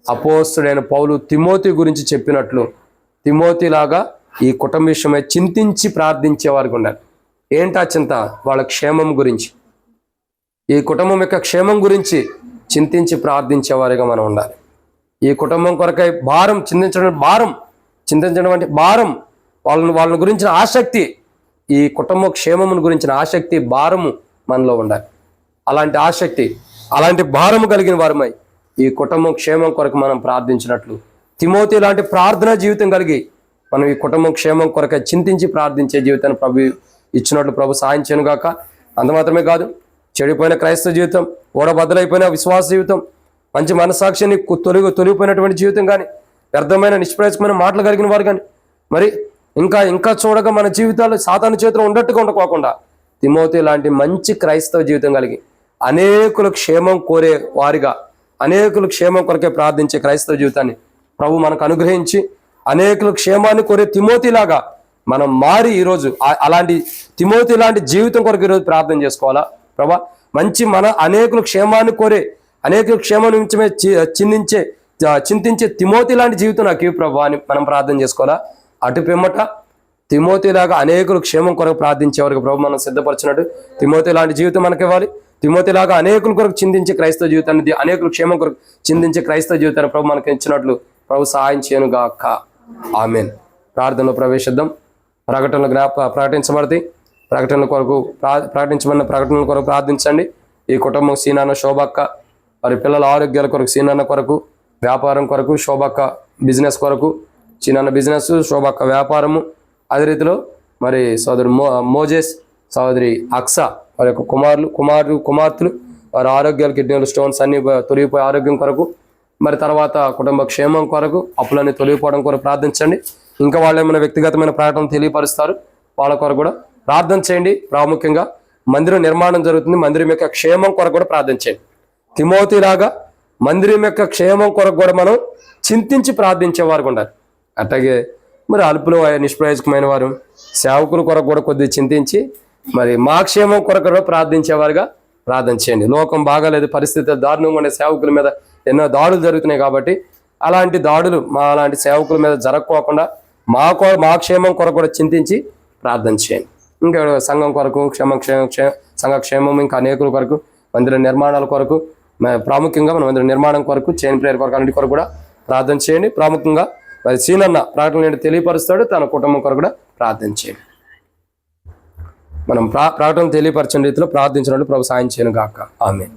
అపోస్తలుడైన పౌలు తిమోతి గురించి చెప్పినట్లు తిమోతిలాగా ఈ కుటుంబ విషయమై చింతించి ప్రార్థించే వారికి ఉండాలి. ఏంటా చింత? వాళ్ళ క్షేమం గురించి, ఈ కుటుంబం యొక్క క్షేమం గురించి చింతించి ప్రార్థించే వారిగా మనం ఉండాలి. ఈ కుటుంబం కొరకై చింతించడం అంటే భారం, వాళ్ళని గురించిన ఆసక్తి, ఈ కుటుంబ క్షేమమును గురించిన ఆసక్తి, భారము మనలో ఉండాలి. అలాంటి ఆసక్తి, అలాంటి భారము కలిగిన వారమై ఈ కుటుంబం క్షేమం కొరకు మనం ప్రార్థించినట్లు తిమోతి లాంటి ప్రార్థనా జీవితం కలిగి మనం ఈ కుటుంబం క్షేమం కొరకై చింతించి ప్రార్థించే జీవితాన్ని ప్రభు ఇచ్చినట్లు ప్రభు సాయం చేయను గాక. అంత మాత్రమే కాదు, చెడిపోయిన క్రైస్తవ జీవితం, ఓడబద్దలైపోయిన విశ్వాస జీవితం, మంచి మనసాక్షిని తొలిగిపోయినటువంటి జీవితం కానీ, వ్యర్థమైన నిష్ప్రయోజకమైన మాటలు కలిగిన వారు కానీ, మరి ఇంకా చూడగా మన జీవితాలు సాతాను చేతిలో ఉండట్టుగా ఉండకోకుండా తిమోతి లాంటి మంచి క్రైస్తవ జీవితం కలిగి అనేకుల క్షేమం కోరే వారిగా, అనేకుల క్షేమం కొరకే ప్రార్థించే క్రైస్తవ జీవితాన్ని ప్రభు మనకు అనుగ్రహించి అనేకుల క్షేమాన్ని కోరే తిమోతిలాగా మనం మారి ఈరోజు అలాంటి తిమోతి లాంటి జీవితం కొరకు ఈరోజు ప్రార్థన చేసుకోవాలా. ప్రభా, మంచి అనేకుల క్షేమాన్ని కోరే, అనేకుల క్షేమం నిమిత్తమే చింతించే తిమోతి లాంటి జీవితం నాకు ఇవ్వు ప్రభా అని మనం ప్రార్థన చేసుకోవాలా. అటు పిమ్మట తిమోతిలాగా అనేకుల క్షేమం కొరకు ప్రార్థించే వరకు ప్రభు మనం సిద్ధపరిచినట్టు తిమోతి లాంటి జీవితం మనకి ఇవ్వాలి. తిమోతిలాగా అనేకుల కొరకు చింతించే క్రైస్తవ జీవితాన్ని, అనేకుల క్షేమం కొరకు చింతించే క్రైస్తవ జీవితాన్ని ప్రభు మనకి ఇచ్చినట్లు ప్రభు సహాయం చేయను గాక. ఆమేన్. ప్రార్థనలో ప్రవేశిద్దాం. ప్రకటనలు ప్రకటించబడతాయి. ప్రకటించబడిన ప్రకటనల కొరకు ప్రార్థించండి. ఈ కుటుంబం సీనాన్న, శోభక్క, వారి పిల్లల ఆరోగ్యాల కొరకు, సీనాన్న కొరకు, వ్యాపారం కొరకు, శోభక్క బిజినెస్ కొరకు, సీనాన్న బిజినెస్, శోభక్క వ్యాపారము, అదే రీతిలో మరి సోదరు మోజేస్, సోదరి అక్స, వారి యొక్క కుమార్తెలు వారి ఆరోగ్యాలు, కిడ్నీలు స్టోన్స్ అన్ని తొలగిపోయే ఆరోగ్యం కొరకు, మరి తర్వాత కుటుంబ క్షేమం కొరకు, అప్పులన్నీ తొలగిపోవడం కొరకు ప్రార్థించండి. ఇంకా వాళ్ళు ఏమైనా వ్యక్తిగతమైన ప్రకటన తెలియపరుస్తారు, వాళ్ళ కొరకు కూడా ప్రార్థన చేయండి. ప్రాముఖ్యంగా మందిరం నిర్మాణం జరుగుతుంది, మందిరం యొక్క క్షేమం కొరకు కూడా ప్రార్థన చేయండి. తిమోతిలాగా మందిరం యొక్క క్షేమం కొరకు కూడా మనం చింతించి ప్రార్థించే వారు ఉండాలి. అట్లాగే మరి అల్పులు నిష్ప్రయోజకమైన వారు సేవకుల కొరకు కూడా కొద్దిగా చింతించి మరి మా క్షేమం కొరకు కూడా ప్రార్థించేవారుగా ప్రార్థన చేయండి. లోకం బాగాలేదు, పరిస్థితులు దారుణంగా ఉండే సేవకుల మీద ఎన్నో దాడులు జరుగుతున్నాయి కాబట్టి అలాంటి దాడులు అలాంటి సేవకుల మీద జరగకోకుండా మా క్షేమం కొరకు కూడా చింతించి ప్రార్థన చేయండి. ఇంకా సంఘం కొరకు సంఘ క్షేమం, ఇంకా అనేకుల కొరకు, మందిర నిర్మాణాల కొరకు, ప్రాముఖ్యంగా మన మందిర నిర్మాణం కొరకు, చైన్ ప్రేయర్ కొరకు, అన్నిటి కొరకు కూడా ప్రార్థన చేయండి. ప్రాముఖ్యంగా మరి సీనన్న ప్రకటన తెలియపరుస్తాడు, తన కుటుంబం కొరకు కూడా ప్రార్థన చేయండి. మనం ప్రకటన తెలియపరచని రీతిలో ప్రార్థించినట్టు ప్రభు సాయం చేయను గాక. ఆమేన్.